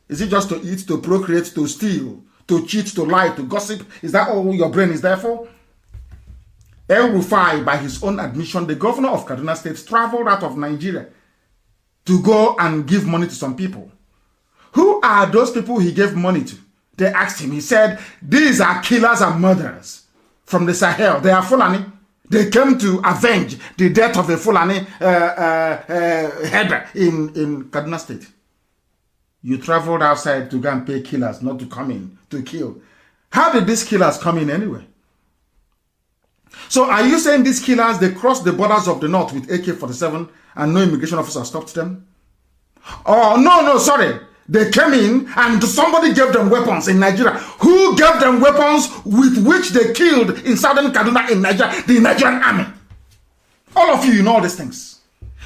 Is it just to eat, to procreate, to steal, to cheat, to lie, to gossip? Is that all your brain is there for? El Rufai, by his own admission, the governor of Kaduna State, traveled out of Nigeria to go and give money to some people. Who are those people he gave money to? They asked him. He said, these are killers and murderers from the Sahel. They are Fulani. They came to avenge the death of a Fulani header in Kaduna State. You traveled outside to go and pay killers, not to come in to kill. How did these killers come in anyway? So are you saying these killers, they crossed the borders of the north with AK-47 and no immigration officer stopped them? Oh, no, sorry. They came in and somebody gave them weapons in Nigeria. Who gave them weapons with which they killed in southern Kaduna in Nigeria? The Nigerian army. All of you know all these things.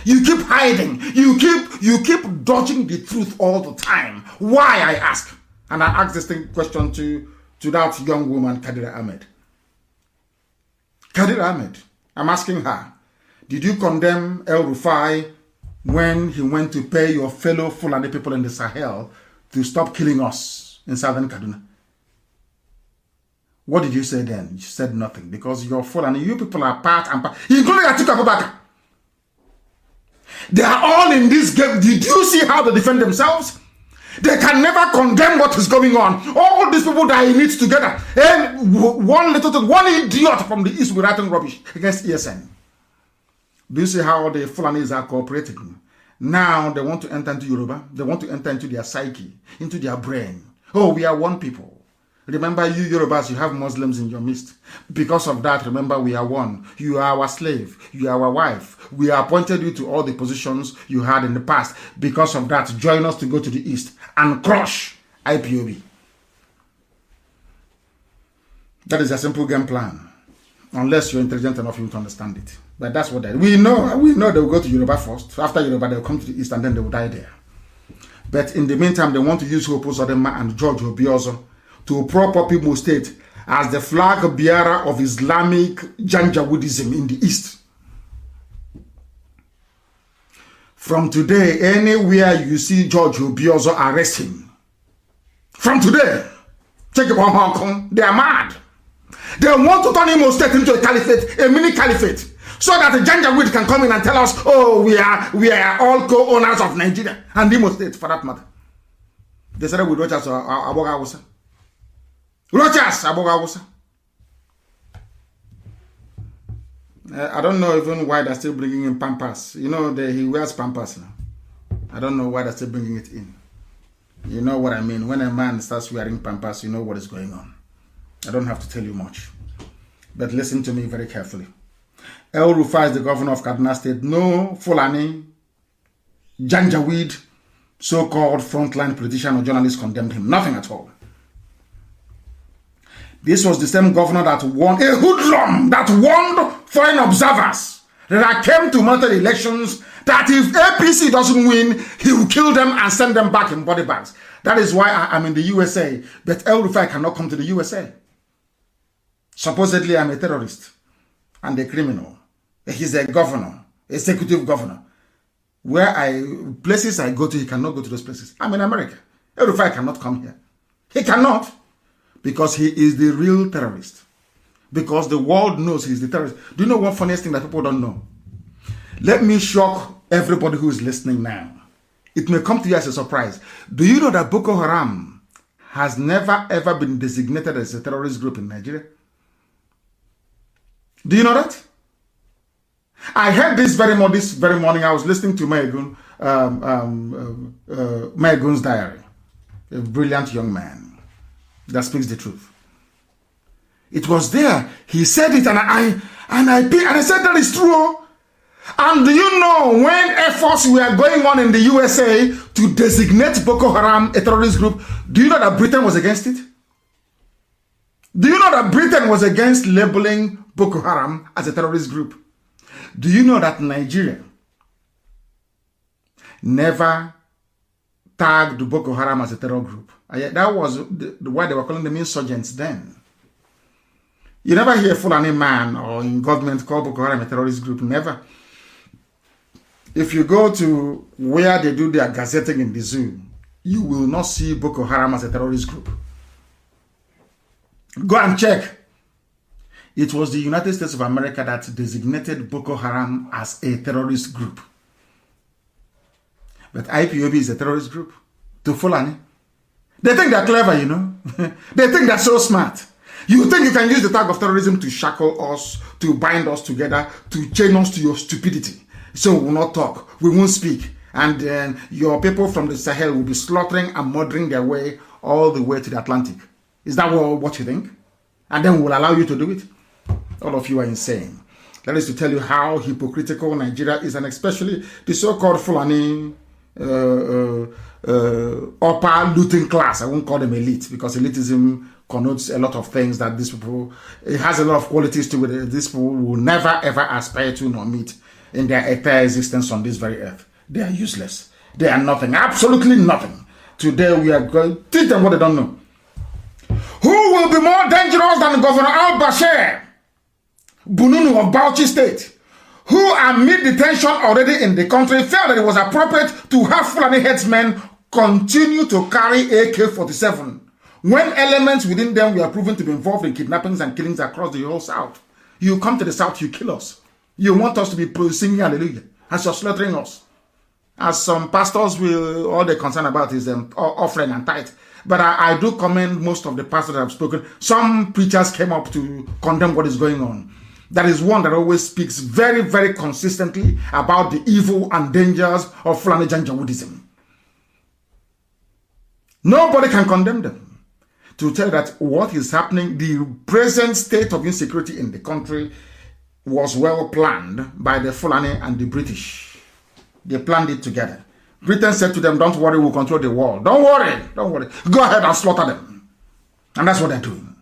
You keep hiding. You keep dodging the truth all the time. Why, I ask? And I ask this question to that young woman, Kadira Ahmed. Kadira Ahmed, I'm asking her, did you condemn El Rufai when he went to pay your fellow Fulani people in the Sahel to stop killing us in southern Kaduna? What did you say then? You said nothing, because you're Fulani. You people are part and part, including Atiku Abubakar. They are all in this game. Did you see how they defend themselves? They can never condemn what is going on. All these people that are in it together. And one idiot from the east will writing rubbish against ESN. Do you see how the Fulanis are cooperating? Now they want to enter into Yoruba. They want to enter into their psyche, into their brain. Oh, we are one people. Remember, you Yorubas, you have Muslims in your midst. Because of that, remember, we are one. You are our slave. You are our wife. We appointed you to all the positions you had in the past. Because of that, join us to go to the east and crush IPOB. That is a simple game plan. Unless you're intelligent enough to understand it. But that's what we know they will go to Yoruba first. After Yoruba, they will come to the east and then they will die there. But in the meantime, they want to use Hopo Sodema and George Obiozo to prop up Imo State as the flag bearer of Islamic Janjaweedism in the east. From today, anywhere you see George Obiozo, arrest him. From today, take it from Hong Kong. They are mad. They want to turn Imo State into a caliphate, a mini caliphate, so that the Janjaweed can come in and tell us, oh, we are all co-owners of Nigeria and Imo State, for that matter. They said with Rochas or Abogawusa. Rochas, Abogawusa. I don't know even why they're still bringing in Pampas. You know, he wears Pampas now. I don't know why they're still bringing it in. You know what I mean? When a man starts wearing Pampas, you know what is going on. I don't have to tell you much. But listen to me very carefully. El Rufai is the governor of Kaduna State. No Fulani, Janjaweed, so-called frontline politician or journalist condemned him. Nothing at all. This was the same governor that won, a hoodlum that warned foreign observers that came to military elections that if APC doesn't win, he will kill them and send them back in body bags. That is why I'm in the USA, but El Rufai cannot come to the USA. Supposedly, I'm a terrorist and a criminal. He's a governor, executive governor. Places I go to, he cannot go to those places. I'm in America. El Rufai cannot come here. He cannot, because he is the real terrorist. Because the world knows he's the terrorist. Do you know one funniest thing that people don't know? Let me shock everybody who is listening now. It may come to you as a surprise. Do you know that Boko Haram has never ever been designated as a terrorist group in Nigeria? Do you know that? I heard this very morning. I was listening to Maegun's diary. A brilliant young man that speaks the truth. It was there. He said it, and I said that is true. And do you know when efforts were going on in the USA to designate Boko Haram a terrorist group, do you know that Britain was against it? Do you know that Britain was against labeling Boko Haram as a terrorist group? Do you know that Nigeria never tagged Boko Haram as a terror group? That was why they were calling them insurgents then. You never hear Fulani man or in government call Boko Haram a terrorist group. Never. If you go to where they do their gazetting in the zoo, you will not see Boko Haram as a terrorist group. Go and check. It was the United States of America that designated Boko Haram as a terrorist group. But IPOB is a terrorist group to Fulani. They think they're clever, you know. They think they're so smart. You think you can use the tag of terrorism to shackle us, to bind us together, to chain us to your stupidity. So we will not talk, we won't speak. And then your people from the Sahel will be slaughtering and murdering their way all the way to the Atlantic. Is that what you think? And then we will allow you to do it? All of you are insane. That is to tell you how hypocritical Nigeria is, and especially the so-called Fulani upper looting class. I won't call them elite, because elitism connotes a lot of things that these people, it has a lot of qualities to it. These people will never ever aspire to nor meet in their entire existence on this very earth. They are useless. They are nothing. Absolutely nothing. Today we are going to teach them what they don't know. Who will be more dangerous than Governor al-Bashir Bununu of Bauchi State, who amid the tension already in the country felt that it was appropriate to have Fulani headsmen continue to carry AK-47 when elements within them were proven to be involved in kidnappings and killings across the whole South. You come to the South, you kill us. You want us to be singing hallelujah as you're slaughtering us. As some pastors will, all they're concerned about is offering and tithe. But I do commend most of the pastors that have spoken. Some preachers came up to condemn what is going on. That is one that always speaks very, very consistently about the evil and dangers of Fulani Janjaweedism. Nobody can condemn them to tell that what is happening, the present state of insecurity in the country was well planned by the Fulani and the British. They planned it together. Britain said to them, don't worry, we'll control the world. Don't worry. Go ahead and slaughter them. And that's what they're doing.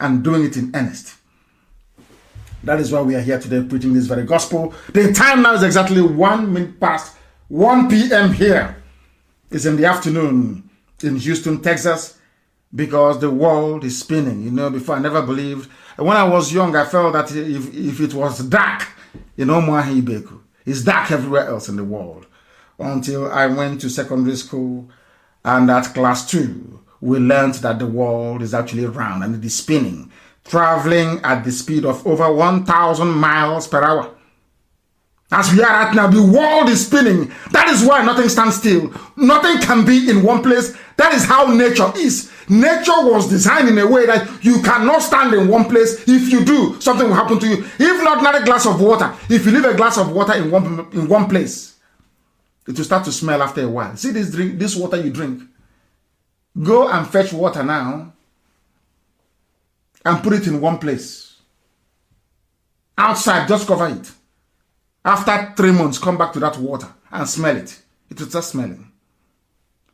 And doing it in earnest. That is why we are here today preaching this very gospel. The time now is exactly 1 minute past 1 p.m. here. It's in the afternoon in Houston, Texas, because the world is spinning. You know, before I never believed. When I was young, I felt that if it was dark in Omaha, it's dark everywhere else in the world. Until I went to secondary school, and at class 2, we learned that the world is actually round and it is spinning, traveling at the speed of over 1,000 miles per hour. As we are at now, the world is spinning. That is why nothing stands still. Nothing can be in one place. That is how nature is. Nature was designed in a way that you cannot stand in one place. If you do, something will happen to you. If not a glass of water, if you leave a glass of water in one place, it will start to smell after a while. See this water you drink. Go and fetch water now and put it in one place. Outside, just cover it. After 3 months, come back to that water and smell it. It will start smelling.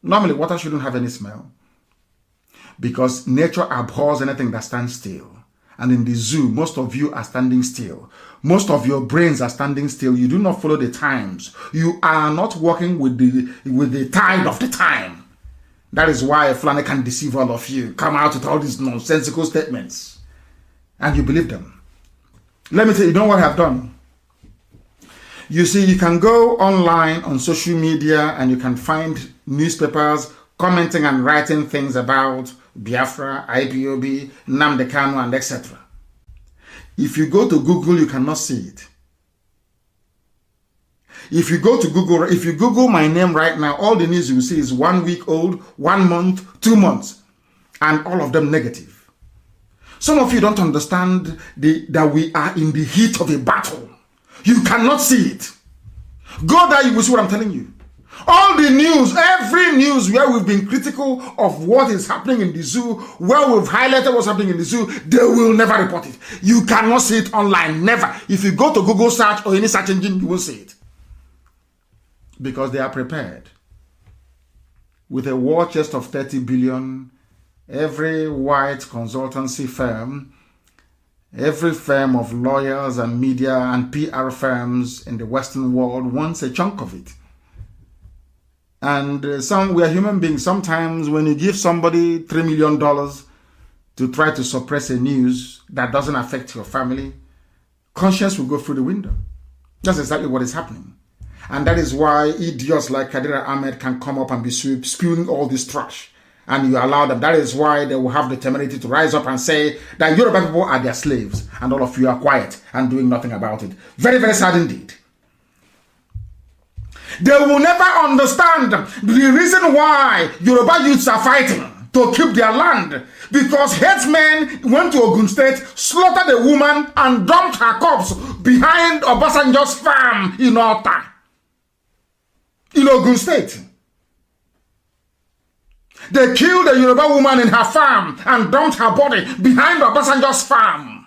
Normally, water shouldn't have any smell because nature abhors anything that stands still. And in the zoo, most of you are standing still. Most of your brains are standing still. You do not follow the times. You are not working with the tide of the time. That is why Fulani can deceive all of you. Come out with all these nonsensical statements. And you believe them. Let me tell you, know what I've done? You see, you can go online on social media and you can find newspapers commenting and writing things about Biafra, IPOB, Nnamdi, Kanu, and etc. If you go to Google, you cannot see it. If you go to Google, if you Google my name right now, all the news you will see is 1 week old, 1 month, 2 months, and all of them negative. Some of you don't understand that we are in the heat of a battle. You cannot see it. Go there, you will see what I'm telling you. All the news, every news where we've been critical of what is happening in the zoo, where we've highlighted what's happening in the zoo, they will never report it. You cannot see it online, never. If you go to Google search or any search engine, you will see it. Because they are prepared. With a war chest of 30 billion, every white consultancy firm, every firm of lawyers and media and PR firms in the Western world wants a chunk of it. And we are human beings. Sometimes when you give somebody $3 million to try to suppress a news that doesn't affect your family, conscience will go through the window. That's exactly what is happening. And that is why idiots like Kadira Ahmed can come up and be spewing all this trash. And you allow them. That is why they will have the temerity to rise up and say that Yoruba people are their slaves. And all of you are quiet and doing nothing about it. Very, very sad indeed. They will never understand the reason why Yoruba youths are fighting to keep their land. Because headsmen went to Ogun State, slaughtered a woman, and dumped her corpse behind Obasanjo's farm in Ota. In Ogun State. They killed a Yoruba woman in her farm and dumped her body behind Obasanjo's farm.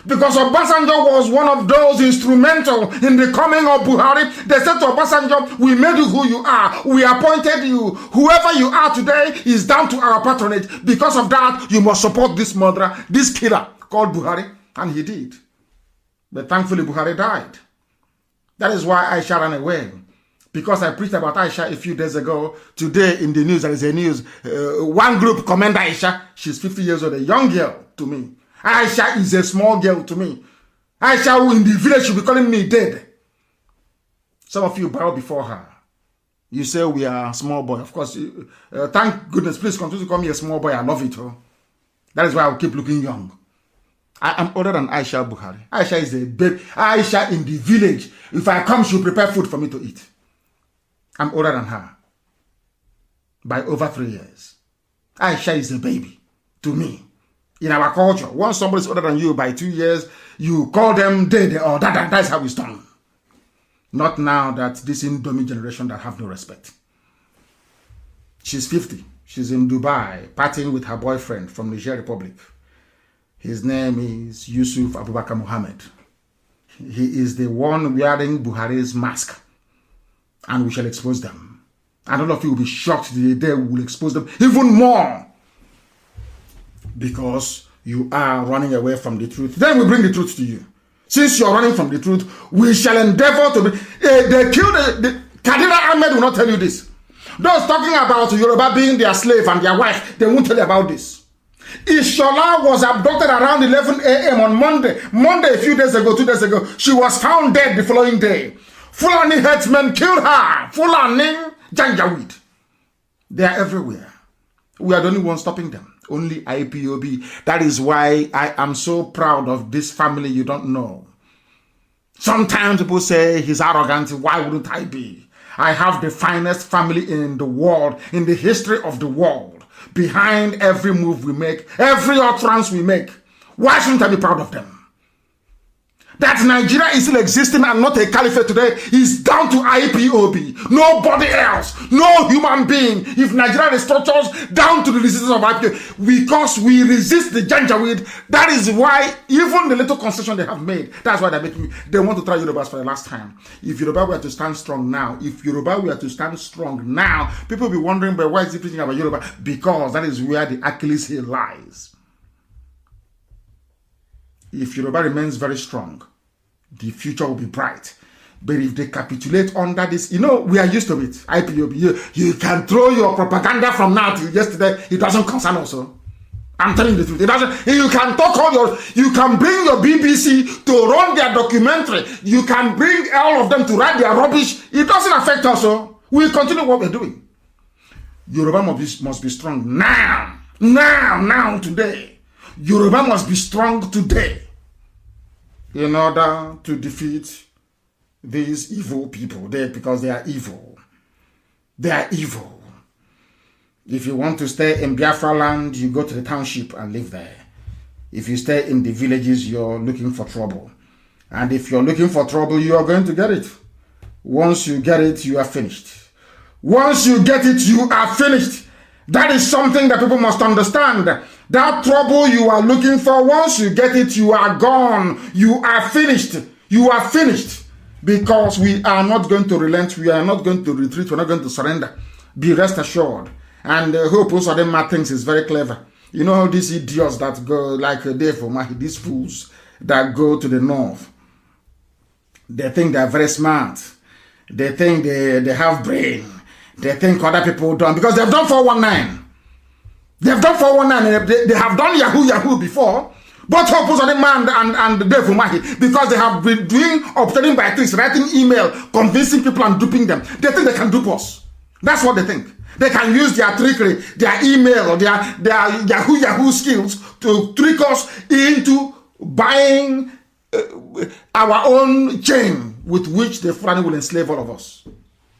Because Obasanjo was one of those instrumental in the coming of Buhari. They said to Obasanjo, we made you who you are. We appointed you. Whoever you are today is down to our patronage. Because of that, you must support this murderer, this killer called Buhari. And he did. But thankfully, Buhari died. That is why Aisha ran away. Because I preached about Aisha a few days ago. Today in the news, there is a news. One group commend Aisha. She's 50 years old, a young girl to me. Aisha is a small girl to me. Aisha who in the village should be calling me dead. Some of you bow before her. You say we are small boy. Of course, thank goodness. Please continue to call me a small boy. I love it. Oh. That is why I will keep looking young. I am older than Aisha Buhari. Aisha is a baby. Aisha in the village. If I come, she will prepare food for me to eat. I'm older than her. By over 3 years. Aisha is a baby to me. In our culture, once somebody is older than you by 2 years, you call them they, or that's how it's done. Not now that this Indomie generation that have no respect. She's 50. She's in Dubai, partying with her boyfriend from Niger Republic. His name is Yusuf Abubakar Mohammed. He is the one wearing Buhari's mask. And we shall expose them. And all of you will be shocked the day we will expose them even more. Because you are running away from the truth. Then we bring the truth to you. Since you're running from the truth, we shall endeavor to be... they killed... Kadira Ahmed will not tell you this. Those talking about Yoruba being their slave and their wife, they won't tell you about this. Ishola was abducted around 11 a.m. on Monday. A few days ago, 2 days ago. She was found dead the following day. Fulani headsmen killed her. Fulani Janjaweed. They are everywhere. We are the only ones stopping them. Only IPOB. That is why I am so proud of this family you don't know. Sometimes people say he's arrogant. Why wouldn't I be? I have the finest family in the world, in the history of the world. Behind every move we make, every utterance we make. Why shouldn't I be proud of them? That Nigeria is still existing and not a caliphate today is down to IPOB. Nobody else. No human being. If Nigeria restructures down to the resistance of IPOB, because we resist the Janjaweed, that is why even the little concession they have made, that's why they want to try Yorubas for the last time. If Yoruba were to stand strong now, people will be wondering, but why is he preaching about Yoruba? Because that is where the Achilles heel lies. If Yoruba remains very strong, the future will be bright. But if they capitulate under this, we are used to it. IPOB, you can throw your propaganda from now till yesterday. It doesn't concern us. I'm telling you the truth. It doesn't. You can talk you can bring your BBC to run their documentary. You can bring all of them to write their rubbish. It doesn't affect us. We continue what we're doing. Yoruba must be strong now. Now, today. Yoruba must be strong today in order to defeat these evil people because they are evil. They are evil. If you want to stay in Biafra land, you go to the township and live there. If you stay in the villages, you're looking for trouble. And if you're looking for trouble, you are going to get it. Once you get it, you are finished. Once you get it, you are finished. That is something that people must understand. That trouble you are looking for, once you get it, you are gone. You are finished. You are finished. Because we are not going to relent. We are not going to retreat. We're not going to surrender. Be rest assured. And hope also them thinks is very clever. You know these idiots that go like Dave Omahi, these fools that go to the north. They think they're very smart. They think they have brain. They think other people don't. Because they've done 419. They've done 419. They have done Yahoo before. Both Hope Man and Dave Umahi, because they have been obtaining by things, writing email, convincing people and duping them. They think they can dupe us. That's what they think. They can use their trickery, their email, their Yahoo skills to trick us into buying our own chain with which the Fulani will enslave all of us.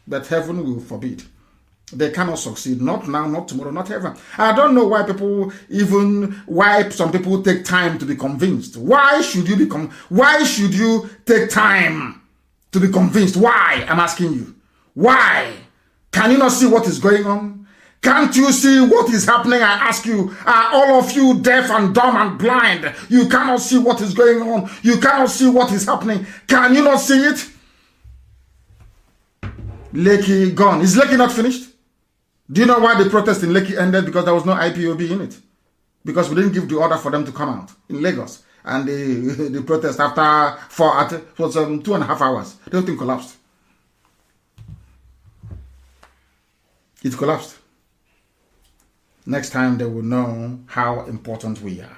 But heaven will forbid. They cannot succeed. Not now, not tomorrow, not ever. I don't know why some people take time to be convinced. Why should you take time to be convinced? Why? I'm asking you. Why? Can you not see what is going on? Can't you see what is happening? I ask you, are all of you deaf and dumb and blind? You cannot see what is going on. You cannot see what is happening. Can you not see it? Lekki gone. Is Lekki not finished? Do you know why the protest in Lekki ended? Because there was no IPOB in it. Because we didn't give the order for them to come out in Lagos. And the protest was 2.5 hours. The whole thing collapsed. It collapsed. Next time they will know how important we are.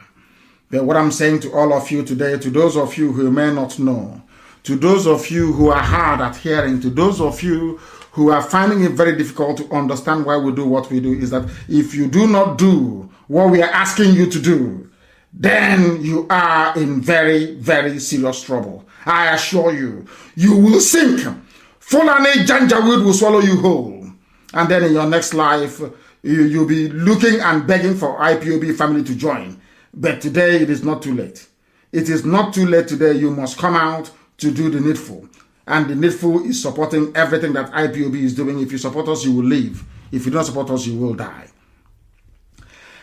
But what I'm saying to all of you today, to those of you who may not know, to those of you who are hard at hearing, to those of you who are finding it very difficult to understand why we do what we do, is that if you do not do what we are asking you to do, then you are in very, very serious trouble. I assure you, you will sink. Fulani Janjaweed will swallow you whole. And then in your next life, you'll be looking and begging for IPOB family to join. But today it is not too late. It is not too late today. You must come out to do the needful. And the needful is supporting everything that IPOB is doing. If you support us, you will live. If you don't support us, you will die.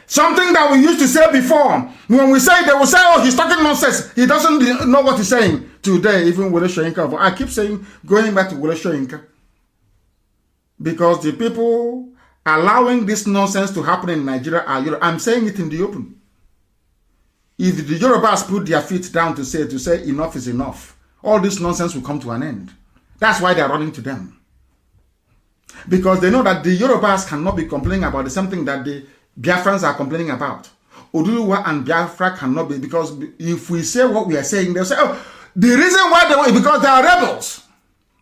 Something that we used to say before, when we say, they will say, oh, he's talking nonsense. He doesn't know what he's saying. Today, even Wole Soyinka, I keep saying, going back to Wole Soyinka, because the people allowing this nonsense to happen in Nigeria are Yoruba. I'm saying it in the open. If the Yorubas put their feet down to say enough is enough, all this nonsense will come to an end. That's why they're running to them. Because they know that the Yorubas cannot be complaining about the same thing that the Biafrans are complaining about. Oduduwa and Biafra cannot be, because if we say what we are saying, they'll say, oh, the reason why they want, because they are rebels.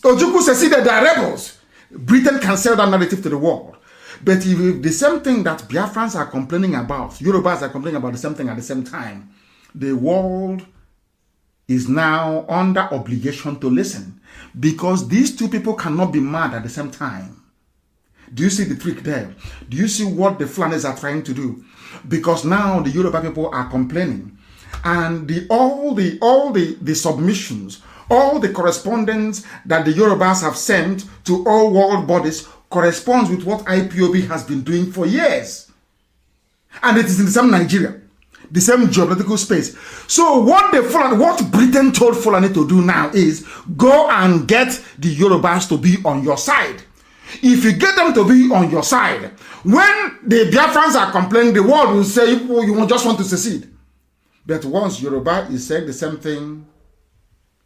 Ojukwu says that they are rebels. Britain can sell that narrative to the world. But if the same thing that Biafrans are complaining about, Yorubas are complaining about the same thing at the same time, the world is now under obligation to listen, because these two people cannot be mad at the same time. Do you see the trick there? Do you see what the Fulanis are trying to do? Because now the Yoruba people are complaining, and all the submissions, all the correspondence that the Yorubas have sent to all world bodies corresponds with what IPOB has been doing for years. And it is in the same Nigeria, the same geopolitical space. So what Britain told Fulani to do now is go and get the Yorubas to be on your side. If you get them to be on your side, when the Biafrans are complaining, the world will say, oh, you just want to secede. But once Yoruba is saying the same thing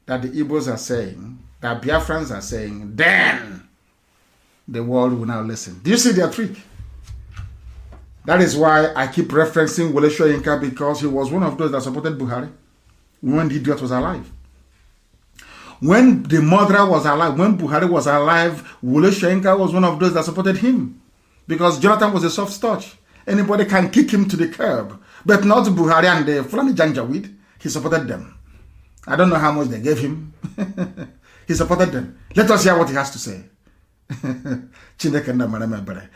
that the Igbos are saying, that Biafrans are saying, then the world will now listen. Do you see their trick? That is why I keep referencing Wole Soyinka, because he was one of those that supported Buhari when the idiot was alive. When the murderer was alive, when Buhari was alive, Wole Soyinka was one of those that supported him, because Jonathan was a soft touch. Anybody can kick him to the curb, but not Buhari and the Fulani Janjaweed. He supported them. I don't know how much they gave him. He supported them. Let us hear what he has to say.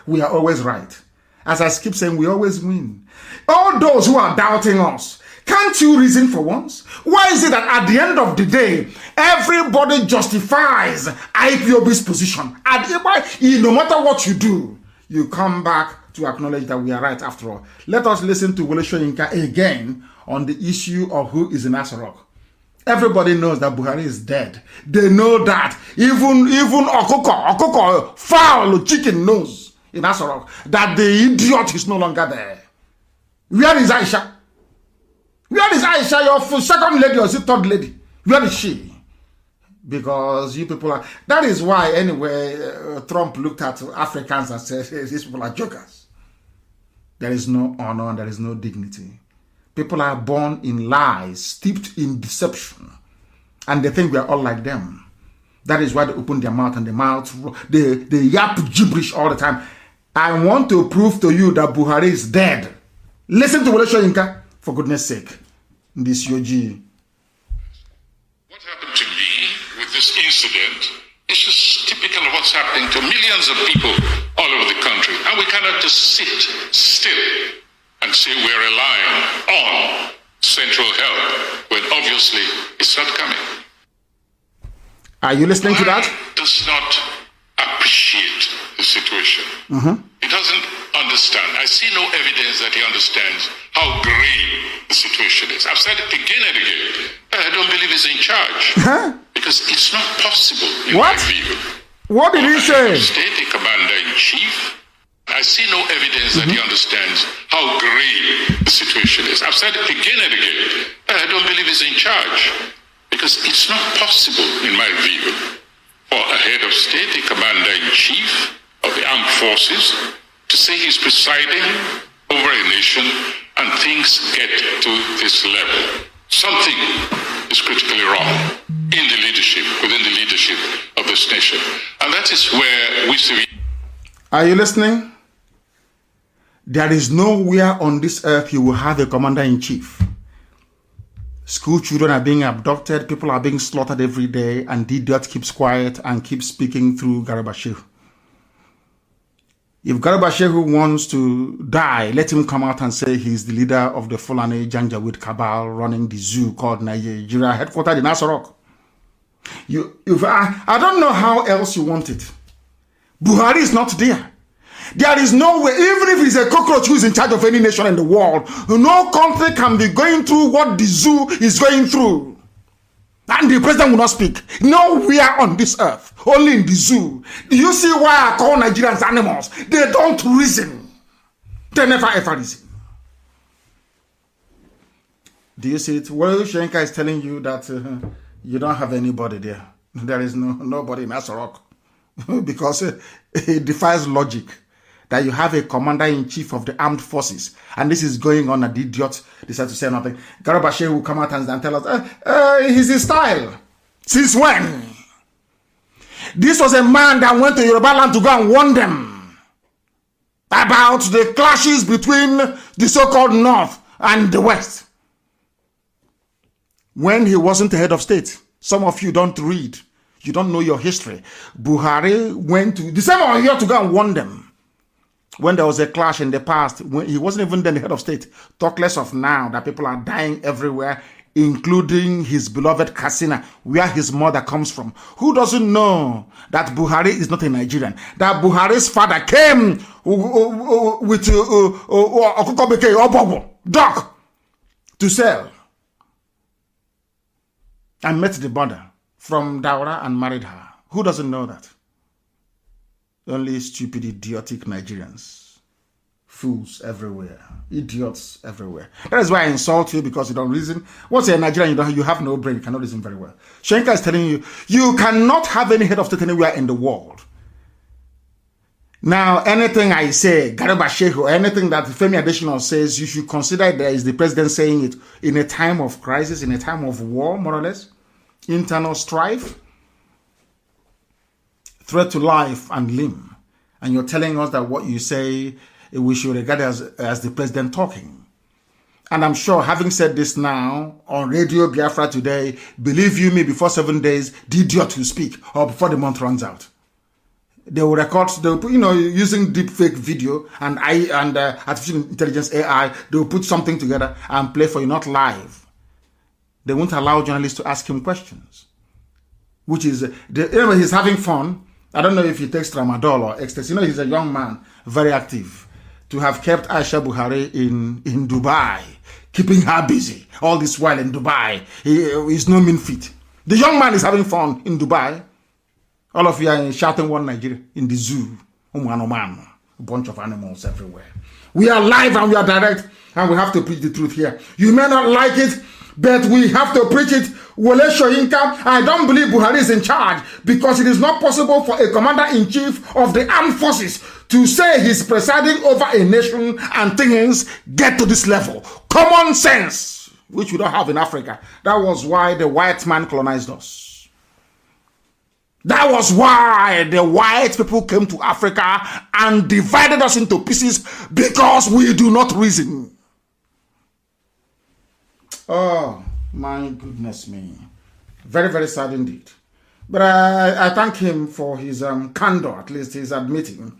We are always right. As I keep saying, we always win. All those who are doubting us, can't you reason for once? Why is it that at the end of the day, everybody justifies IPOB's position? And no matter what you do, you come back to acknowledge that we are right after all. Let us listen to Wole Soyinka again on the issue of who is in Asarok. Everybody knows that Buhari is dead. They know that. Even Okoko, fowl, chicken knows in Asarok that the idiot is no longer there. Where is Aisha? Where is Aisha, your second lady or third lady? Where is she? Because you people are... That is why, anyway, Trump looked at Africans and said, hey, these people are jokers. There is no honor and there is no dignity. People are born in lies, steeped in deception. And they think we are all like them. That is why they open their mouth and they yap gibberish all the time. I want to prove to you that Buhari is dead. Listen to Wole Soyinka. For goodness sake, this Yoji. What happened to me with this incident is just typical of what's happening to millions of people all over the country. And we cannot just sit still and say we're relying on central help when obviously it's not coming. Are you listening to that? Does not appreciate the situation. He doesn't understand. I see no evidence that he understands how grave the situation is. I've said it again and again. I don't believe he's in charge. Because it's not possible in my view. What did he say? State commander-in-chief. I see no evidence that he understands how grave the situation is. I've said it again and again. I don't believe he's in charge. Because it's not possible, in my view, for a head of state, a commander-in-chief of the armed forces, to say he's presiding over a nation and things get to this level. Something is critically wrong in the leadership, within the leadership of this nation. And that is where we see... Are you listening? There is nowhere on this earth you will have a commander-in-chief. School children are being abducted, people are being slaughtered every day, and the idiot keeps quiet and keeps speaking through Garabashir. If Garba Shehu wants to die, let him come out and say he's the leader of the Fulani Janjaweed cabal running the zoo called Nigeria, headquartered in Asorok. I don't know how else you want it. Buhari is not there. There is no way, even if he's a cockroach who is in charge of any nation in the world, no country can be going through what the zoo is going through. And the president will not speak. Nowhere on this earth, only in the zoo. Do you see why I call Nigerians animals? They don't reason. They never ever reason. Do you see it? Well, Shenka is telling you that you don't have anybody there. There is nobody in Asorok. Because it defies logic that you have a commander-in-chief of the armed forces, and this is going on, and the idiot decides to say nothing. Garba Shehu will come out and tell us, he's his style. Since when? This was a man that went to Yoruba land to go and warn them about the clashes between the so-called North and the West. When he wasn't the head of state. Some of you don't read. You don't know your history. Buhari went to the same Oyo to go and warn them. When there was a clash in the past, when he wasn't even then the head of state. Talk less of now that people are dying everywhere, including his beloved Katsina, where his mother comes from. Who doesn't know that Buhari is not a Nigerian? That Buhari's father came with duck to sell and met the mother from Daura and married her. Who doesn't know that? Only stupid, idiotic Nigerians. Fools everywhere. Idiots everywhere. That is why I insult you, because you don't reason. Once you're a Nigerian, you have no brain. You cannot reason very well. Shenka is telling you, you cannot have any head of state anywhere in the world. Now, anything I say, Garba Shehu, anything that Femi Adesina says, you should consider there is the president saying it in a time of crisis, in a time of war, more or less. Internal strife. Threat to life and limb, and you're telling us that what you say we should regard as the president talking. And I'm sure, having said this now on Radio Biafra today, believe you me, before 7 days, the idiot will speak, or before the month runs out. They will record, they'll put, using deep fake video and artificial intelligence AI, they will put something together and play for you, not live. They won't allow journalists to ask him questions, which is, anyway, he's having fun. I don't know if he takes tramadol or ecstasy. He's a young man, very active. To have kept Aisha Buhari in Dubai, keeping her busy all this while in Dubai, he's no mean feat. The young man is having fun in Dubai. All of you are shouting one Nigeria in the zoo. A bunch of animals everywhere. We are live and we are direct, and we have to preach the truth here. You may not like it, but we have to preach it. Wole Soyinka, I don't believe Buhari is in charge, because it is not possible for a commander-in-chief of the armed forces to say he's presiding over a nation and things get to this level. Common sense, which we don't have in Africa. That was why the white man colonized us. That was why the white people came to Africa and divided us into pieces, because we do not reason. Oh, my goodness me. Very, very sad indeed. But I thank him for his candor. At least he's admitting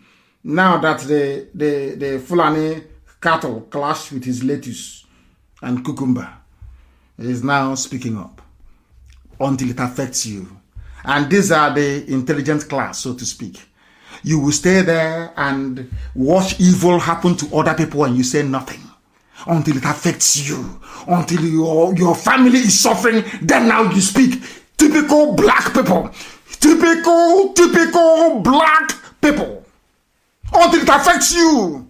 now that the Fulani cattle clashed with his lettuce and cucumber. He is now speaking up until it affects you. And these are the intelligent class, so to speak. You will stay there and watch evil happen to other people and you say nothing until it affects you, until your family is suffering. Then now you speak. Typical black people. Typical black people. Until it affects you.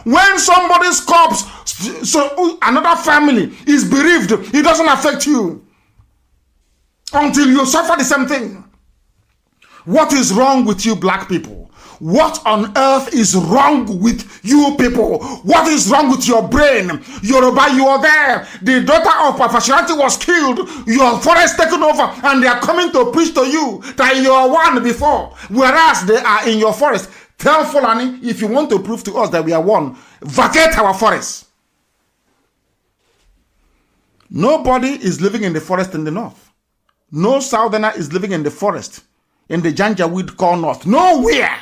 When somebody's corpse, so another family is bereaved, it doesn't affect you until you suffer the same thing. What is wrong with you black people? What on earth is wrong with you people? What is wrong with your brain? Yoruba, you are there. The daughter of Pafashiranti was killed. Your forest taken over, and they are coming to preach to you that you are one before, whereas they are in your forest. Tell Fulani, if you want to prove to us that we are one, vacate our forest. Nobody is living in the forest in the north. No southerner is living in the forest in the Janjaweed core north. Nowhere.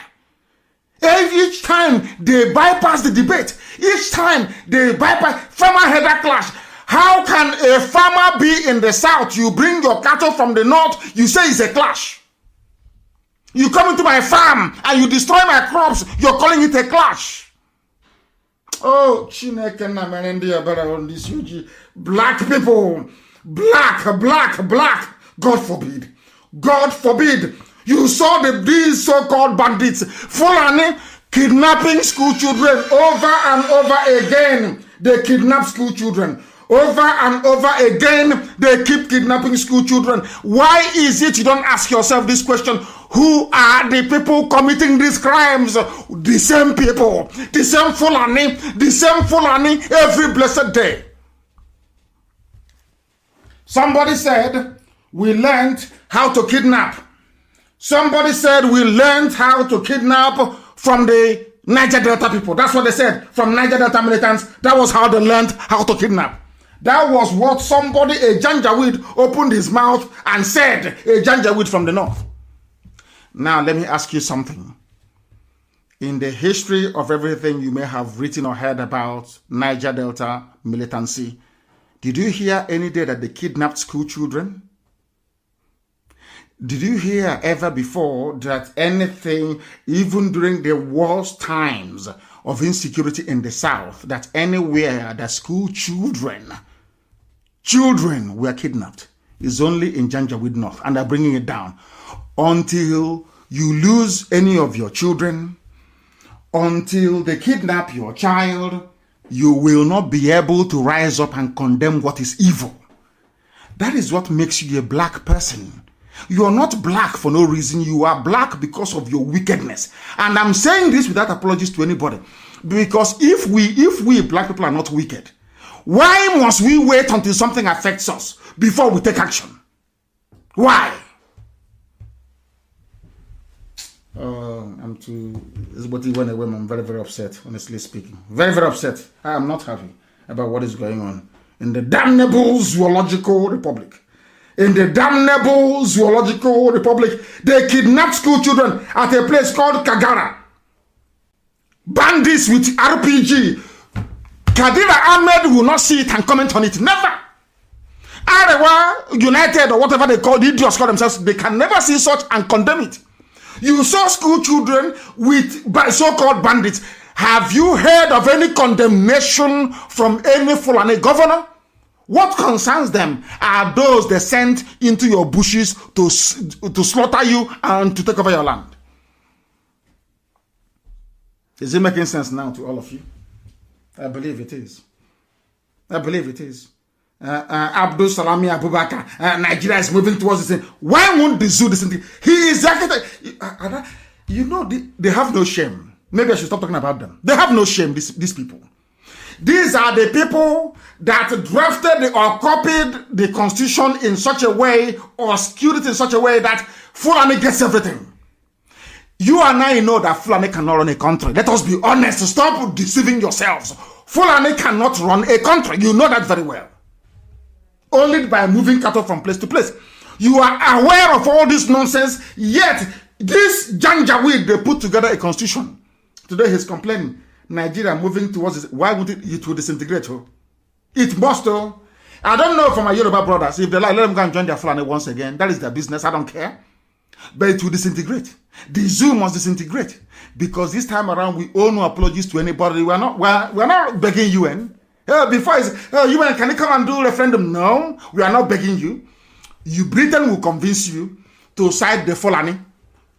Each time they bypass the debate, each time they bypass farmer-header clash. How can a farmer be in the south? You bring your cattle from the north, you say it's a clash. You come into my farm and you destroy my crops, you're calling it a clash. Oh, Chineke na merendia better on this UG. Black people, black. God forbid. God forbid. You saw these so-called bandits, Fulani, kidnapping school children over and over again. They kidnap school children. Over and over again, they keep kidnapping school children. Why is it you don't ask yourself this question? Who are the people committing these crimes? The same people, the same Fulani every blessed day. Somebody said, we learned how to kidnap. Somebody said, we learned how to kidnap from the Niger Delta people. That's what they said, from Niger Delta militants. That was how they learned how to kidnap. That was what somebody, a Janjaweed, opened his mouth and said, a Janjaweed from the north. Now, let me ask you something. In the history of everything you may have written or heard about Niger Delta militancy, did you hear any day that they kidnapped school children? Did you hear ever before that anything, even during the worst times of insecurity in the south, that anywhere that school children were kidnapped? Is only in Janjaweed North, and they're bringing it down. Until you lose any of your children, until they kidnap your child, you will not be able to rise up and condemn what is evil. That is what makes you a black person. You are not black for no reason. You are black because of your wickedness. And I'm saying this without apologies to anybody. Because if we black people are not wicked, why must we wait until something affects us before we take action? Why? I'm very, very upset, honestly speaking. Very, very upset. I am not happy about what is going on in the damnable zoological republic. In the damnable zoological republic, they kidnapped school children at a place called Kagara. Bandits with RPG. Kadira Ahmed will not see it and comment on it. Never. Arewa United or whatever they call, the idiots call themselves, they can never see such and condemn it. You saw school children by so-called bandits. Have you heard of any condemnation from any Fulani governor? What concerns them are those they sent into your bushes to slaughter you and to take over your land. Is it making sense now to all of you? I believe it is. I believe it is. Abdul Salami Abubakar, Nigeria is moving towards this thing. Why won't the zoo listen to him? He is architect. You know, they have no shame. Maybe I should stop talking about them. They have no shame, these people. These are the people that drafted or copied the constitution in such a way or skewed it in such a way that Fulani gets everything. You and I know that Fulani cannot run a country. Let us be honest. Stop deceiving yourselves. Fulani cannot run a country. You know that very well. Only by moving cattle from place to place. You are aware of all this nonsense, yet this Janjaweed, they put together a constitution. Today he's complaining. Nigeria moving towards this. Why would it will disintegrate? Oh? It must. Oh. I don't know from my Yoruba brothers. If they like, let them go and join their Fulani once again. That is their business. I don't care. But it will disintegrate. The zoo must disintegrate. Because this time around, we owe no apologies to anybody. We're not begging UN. Before it's, UN, can you come and do a referendum? No, we are not begging you. Britain will convince you to side the Fulani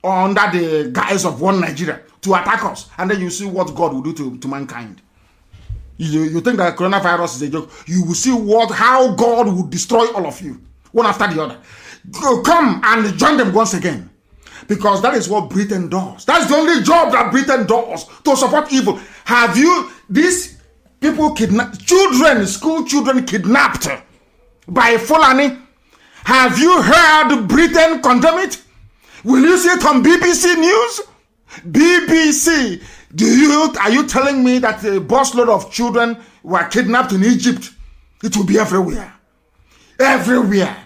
under the guise of one Nigeria to attack us. And then you see what God will do to mankind. You think that coronavirus is a joke. You will see how God will destroy all of you, one after the other. Come and join them once again. Because that is what Britain does. That's the only job that Britain does, to support evil. Have you, these people kidnapped, school children kidnapped by Fulani? Have you heard Britain condemn it? Will you see it on BBC News? BBC, are you telling me that a busload of children were kidnapped in Egypt? It will be everywhere. Everywhere.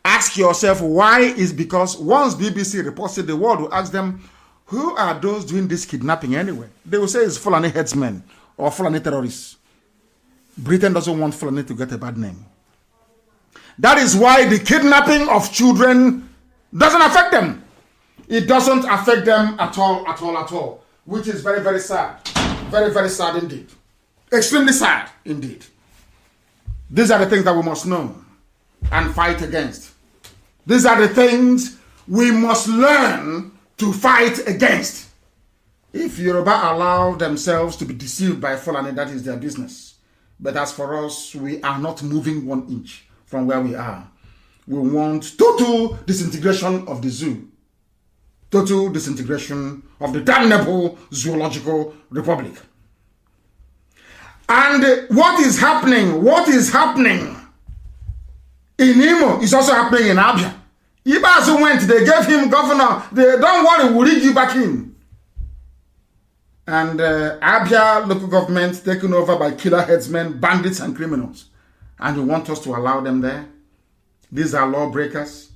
Ask yourself why. Is because once BBC reports it, the world will ask them, who are those doing this kidnapping anyway? They will say it's Fulani headsmen or Fulani terrorists. Britain doesn't want Fulani to get a bad name. That is why the kidnapping of children doesn't affect them. It doesn't affect them at all, which is very, very sad. Very, very sad indeed. Extremely sad indeed. These are the things that we must know and fight against. These are the things we must learn to fight against. If Yoruba allow themselves to be deceived by Fulani, that is their business. But as for us, we are not moving 1 inch from where we are. We want total disintegration of the zoo. Total disintegration of the damnable zoological republic. And what is happening in Imo is also happening in Abia. Ibazu went, they gave him governor. They don't worry, we'll read you back in. And Abia local government taken over by killer headsmen, bandits and criminals. And you want us to allow them there? These are lawbreakers.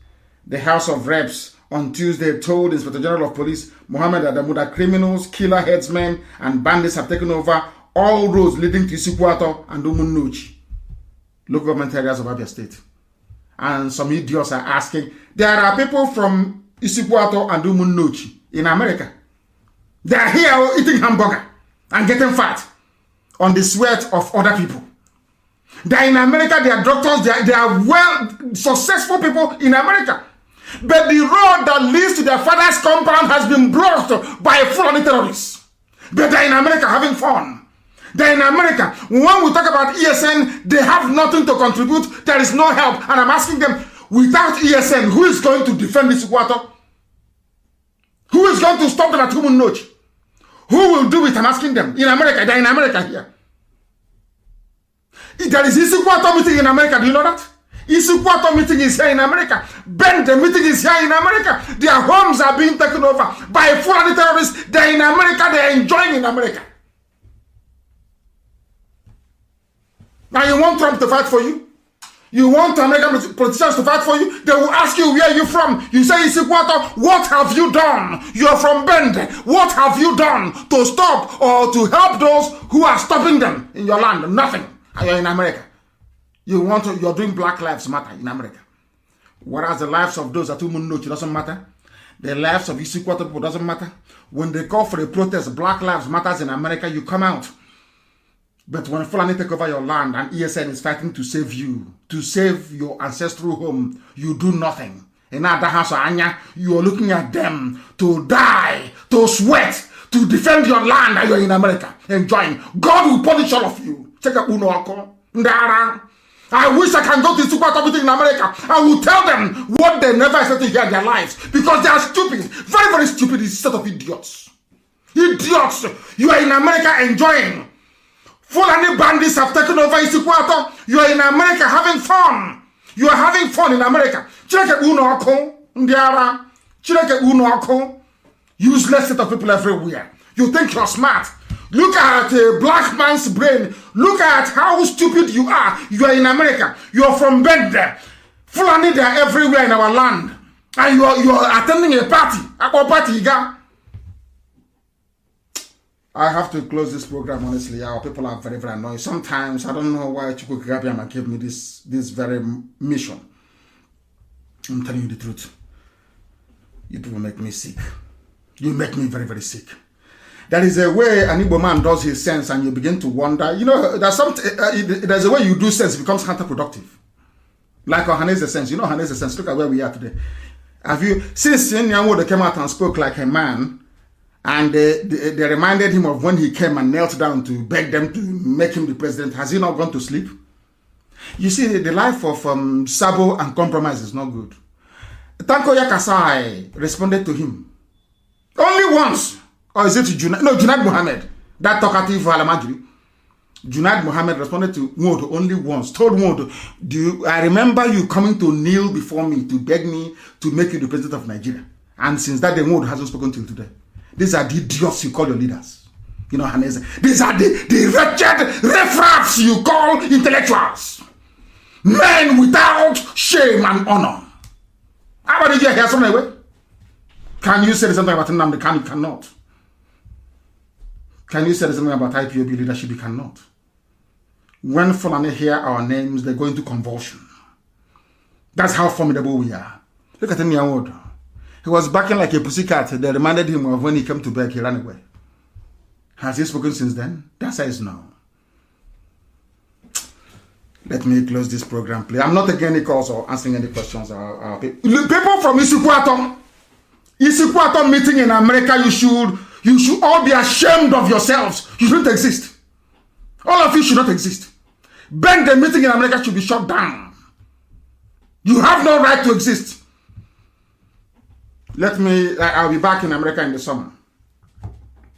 The House of Reps on Tuesday told Inspector General of Police Mohammed Adamu that criminals, killer headsmen and bandits have taken over all roads leading to Isukwato and Umunnuchi, local government areas of Abia State. And some idiots are asking, there are people from Isukwato and Umunnuchi in America. They are here eating hamburger and getting fat on the sweat of other people. They are in America, they are doctors, they are well successful people in America. But the road that leads to their father's compound has been blocked by Fulani terrorists. But they are in America having fun. They're in America. When we talk about ESN, they have nothing to contribute. There is no help. And I'm asking them, without ESN, who is going to defend this water? Who is going to stop them at human note? Who will do it? I'm asking them. In America, they're in America here. There is Isukwato meeting in America. Do you know that? Isukwato meeting is here in America. Bende meeting is here in America. Their homes are being taken over by Fulani terrorists. They're in America. They're enjoying in America. Now you want Trump to fight for you? You want American politicians to fight for you? They will ask you, where are you from? You say, Isukwato, what have you done? You're from Bende. What have you done to stop or to help those who are stopping them in your land? Nothing. And you're in America. You're doing Black Lives Matter in America. Whereas the lives of those at Umunnochi doesn't matter. The lives of Isukwato people doesn't matter. When they call for a protest, Black Lives Matters in America, you come out. But when Fulani take over your land and ESN is fighting to save you, to save your ancestral home, you do nothing. In other house, you are looking at them to die, to sweat, to defend your land, and you're in America, enjoying. God will punish all of you. Check out Uno. I wish I can go to Isukwato meeting in America. I will tell them what they never expected to hear in their lives. Because they are stupid. Very, very stupid. It's a set of idiots. Idiots. You are in America enjoying. Fulani bandits have taken over Isukwato. You are in America having fun. You are having fun in America. Chireke Uno Ndiara. Chireke Uno. Useless set of people everywhere. You think you're smart. Look at a black man's brain. Look at how stupid you are. You are in America. You are from Bende. Fulani, they are everywhere in our land. And you are attending a party. I have to close this program, honestly. Our people are very, very annoying. Sometimes, I don't know why Chukwu Gabiama gave me this very mission. I'm telling you the truth. You people make me sick. You make me very, very sick. There is a way an Igbo man does his sense and you begin to wonder. You know, there's a way you do sense, it becomes counterproductive. Like Ohaneze sense. You know Ohaneze sense. Look at where we are today. Have you, since Nyanwodo came out and spoke like a man, and they reminded him of when he came and knelt down to beg them to make him the president, has he not gone to sleep? You see, the life of Sabo and compromise is not good. Tanko Yakasai responded to him. Only once. Or is it Junaid Mohammed, that talkative Alamajri? Junaid Mohammed responded to Nwodo only once. Told Nwodo, I remember you coming to kneel before me to beg me to make you the president of Nigeria. And since that day, Nwodo hasn't spoken till today. These are the idiots you call your leaders. You know, Hanese. These are the wretched riffraffs you call intellectuals. Men without shame and honor. How about you hear something away? Can you say something about Nnamdi? You cannot. Can you say something about IPOB leadership? You cannot. When Fulani hear our names, they're going to convulsion. That's how formidable we are. Look at Nyawodo. He was backing like a pussycat. They reminded him of when he came to beg, he ran away. Has he spoken since then? The answer is no. Let me close this program, please. I'm not taking any calls or answering any questions. People from Isukwato meeting in America, you should all be ashamed of yourselves. You shouldn't exist. All of you should not exist. Ben, the meeting in America should be shut down. You have no right to exist. I'll be back in America in the summer.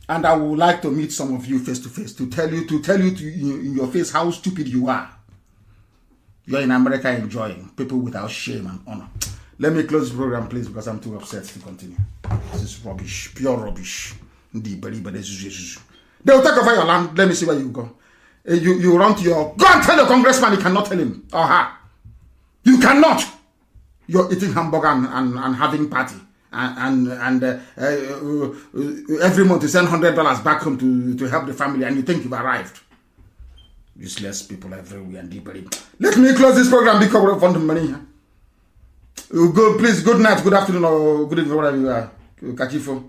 And I would like to meet some of you face to face to tell you in your face how stupid you are. You're in America enjoying people without shame and honor. Let me close the program, please, because I'm too upset to continue. This is rubbish, pure rubbish. They will take over your land. Let me see where you go. You run to go and tell the congressman you cannot tell him or her. You cannot. You're eating hamburger and having party. And every month you send $100 back home to help the family, and you think you've arrived. Useless people everywhere and deeply. Let me close this program because we want the money. Please, good night, good afternoon, or good evening, whatever you are. Catch you for.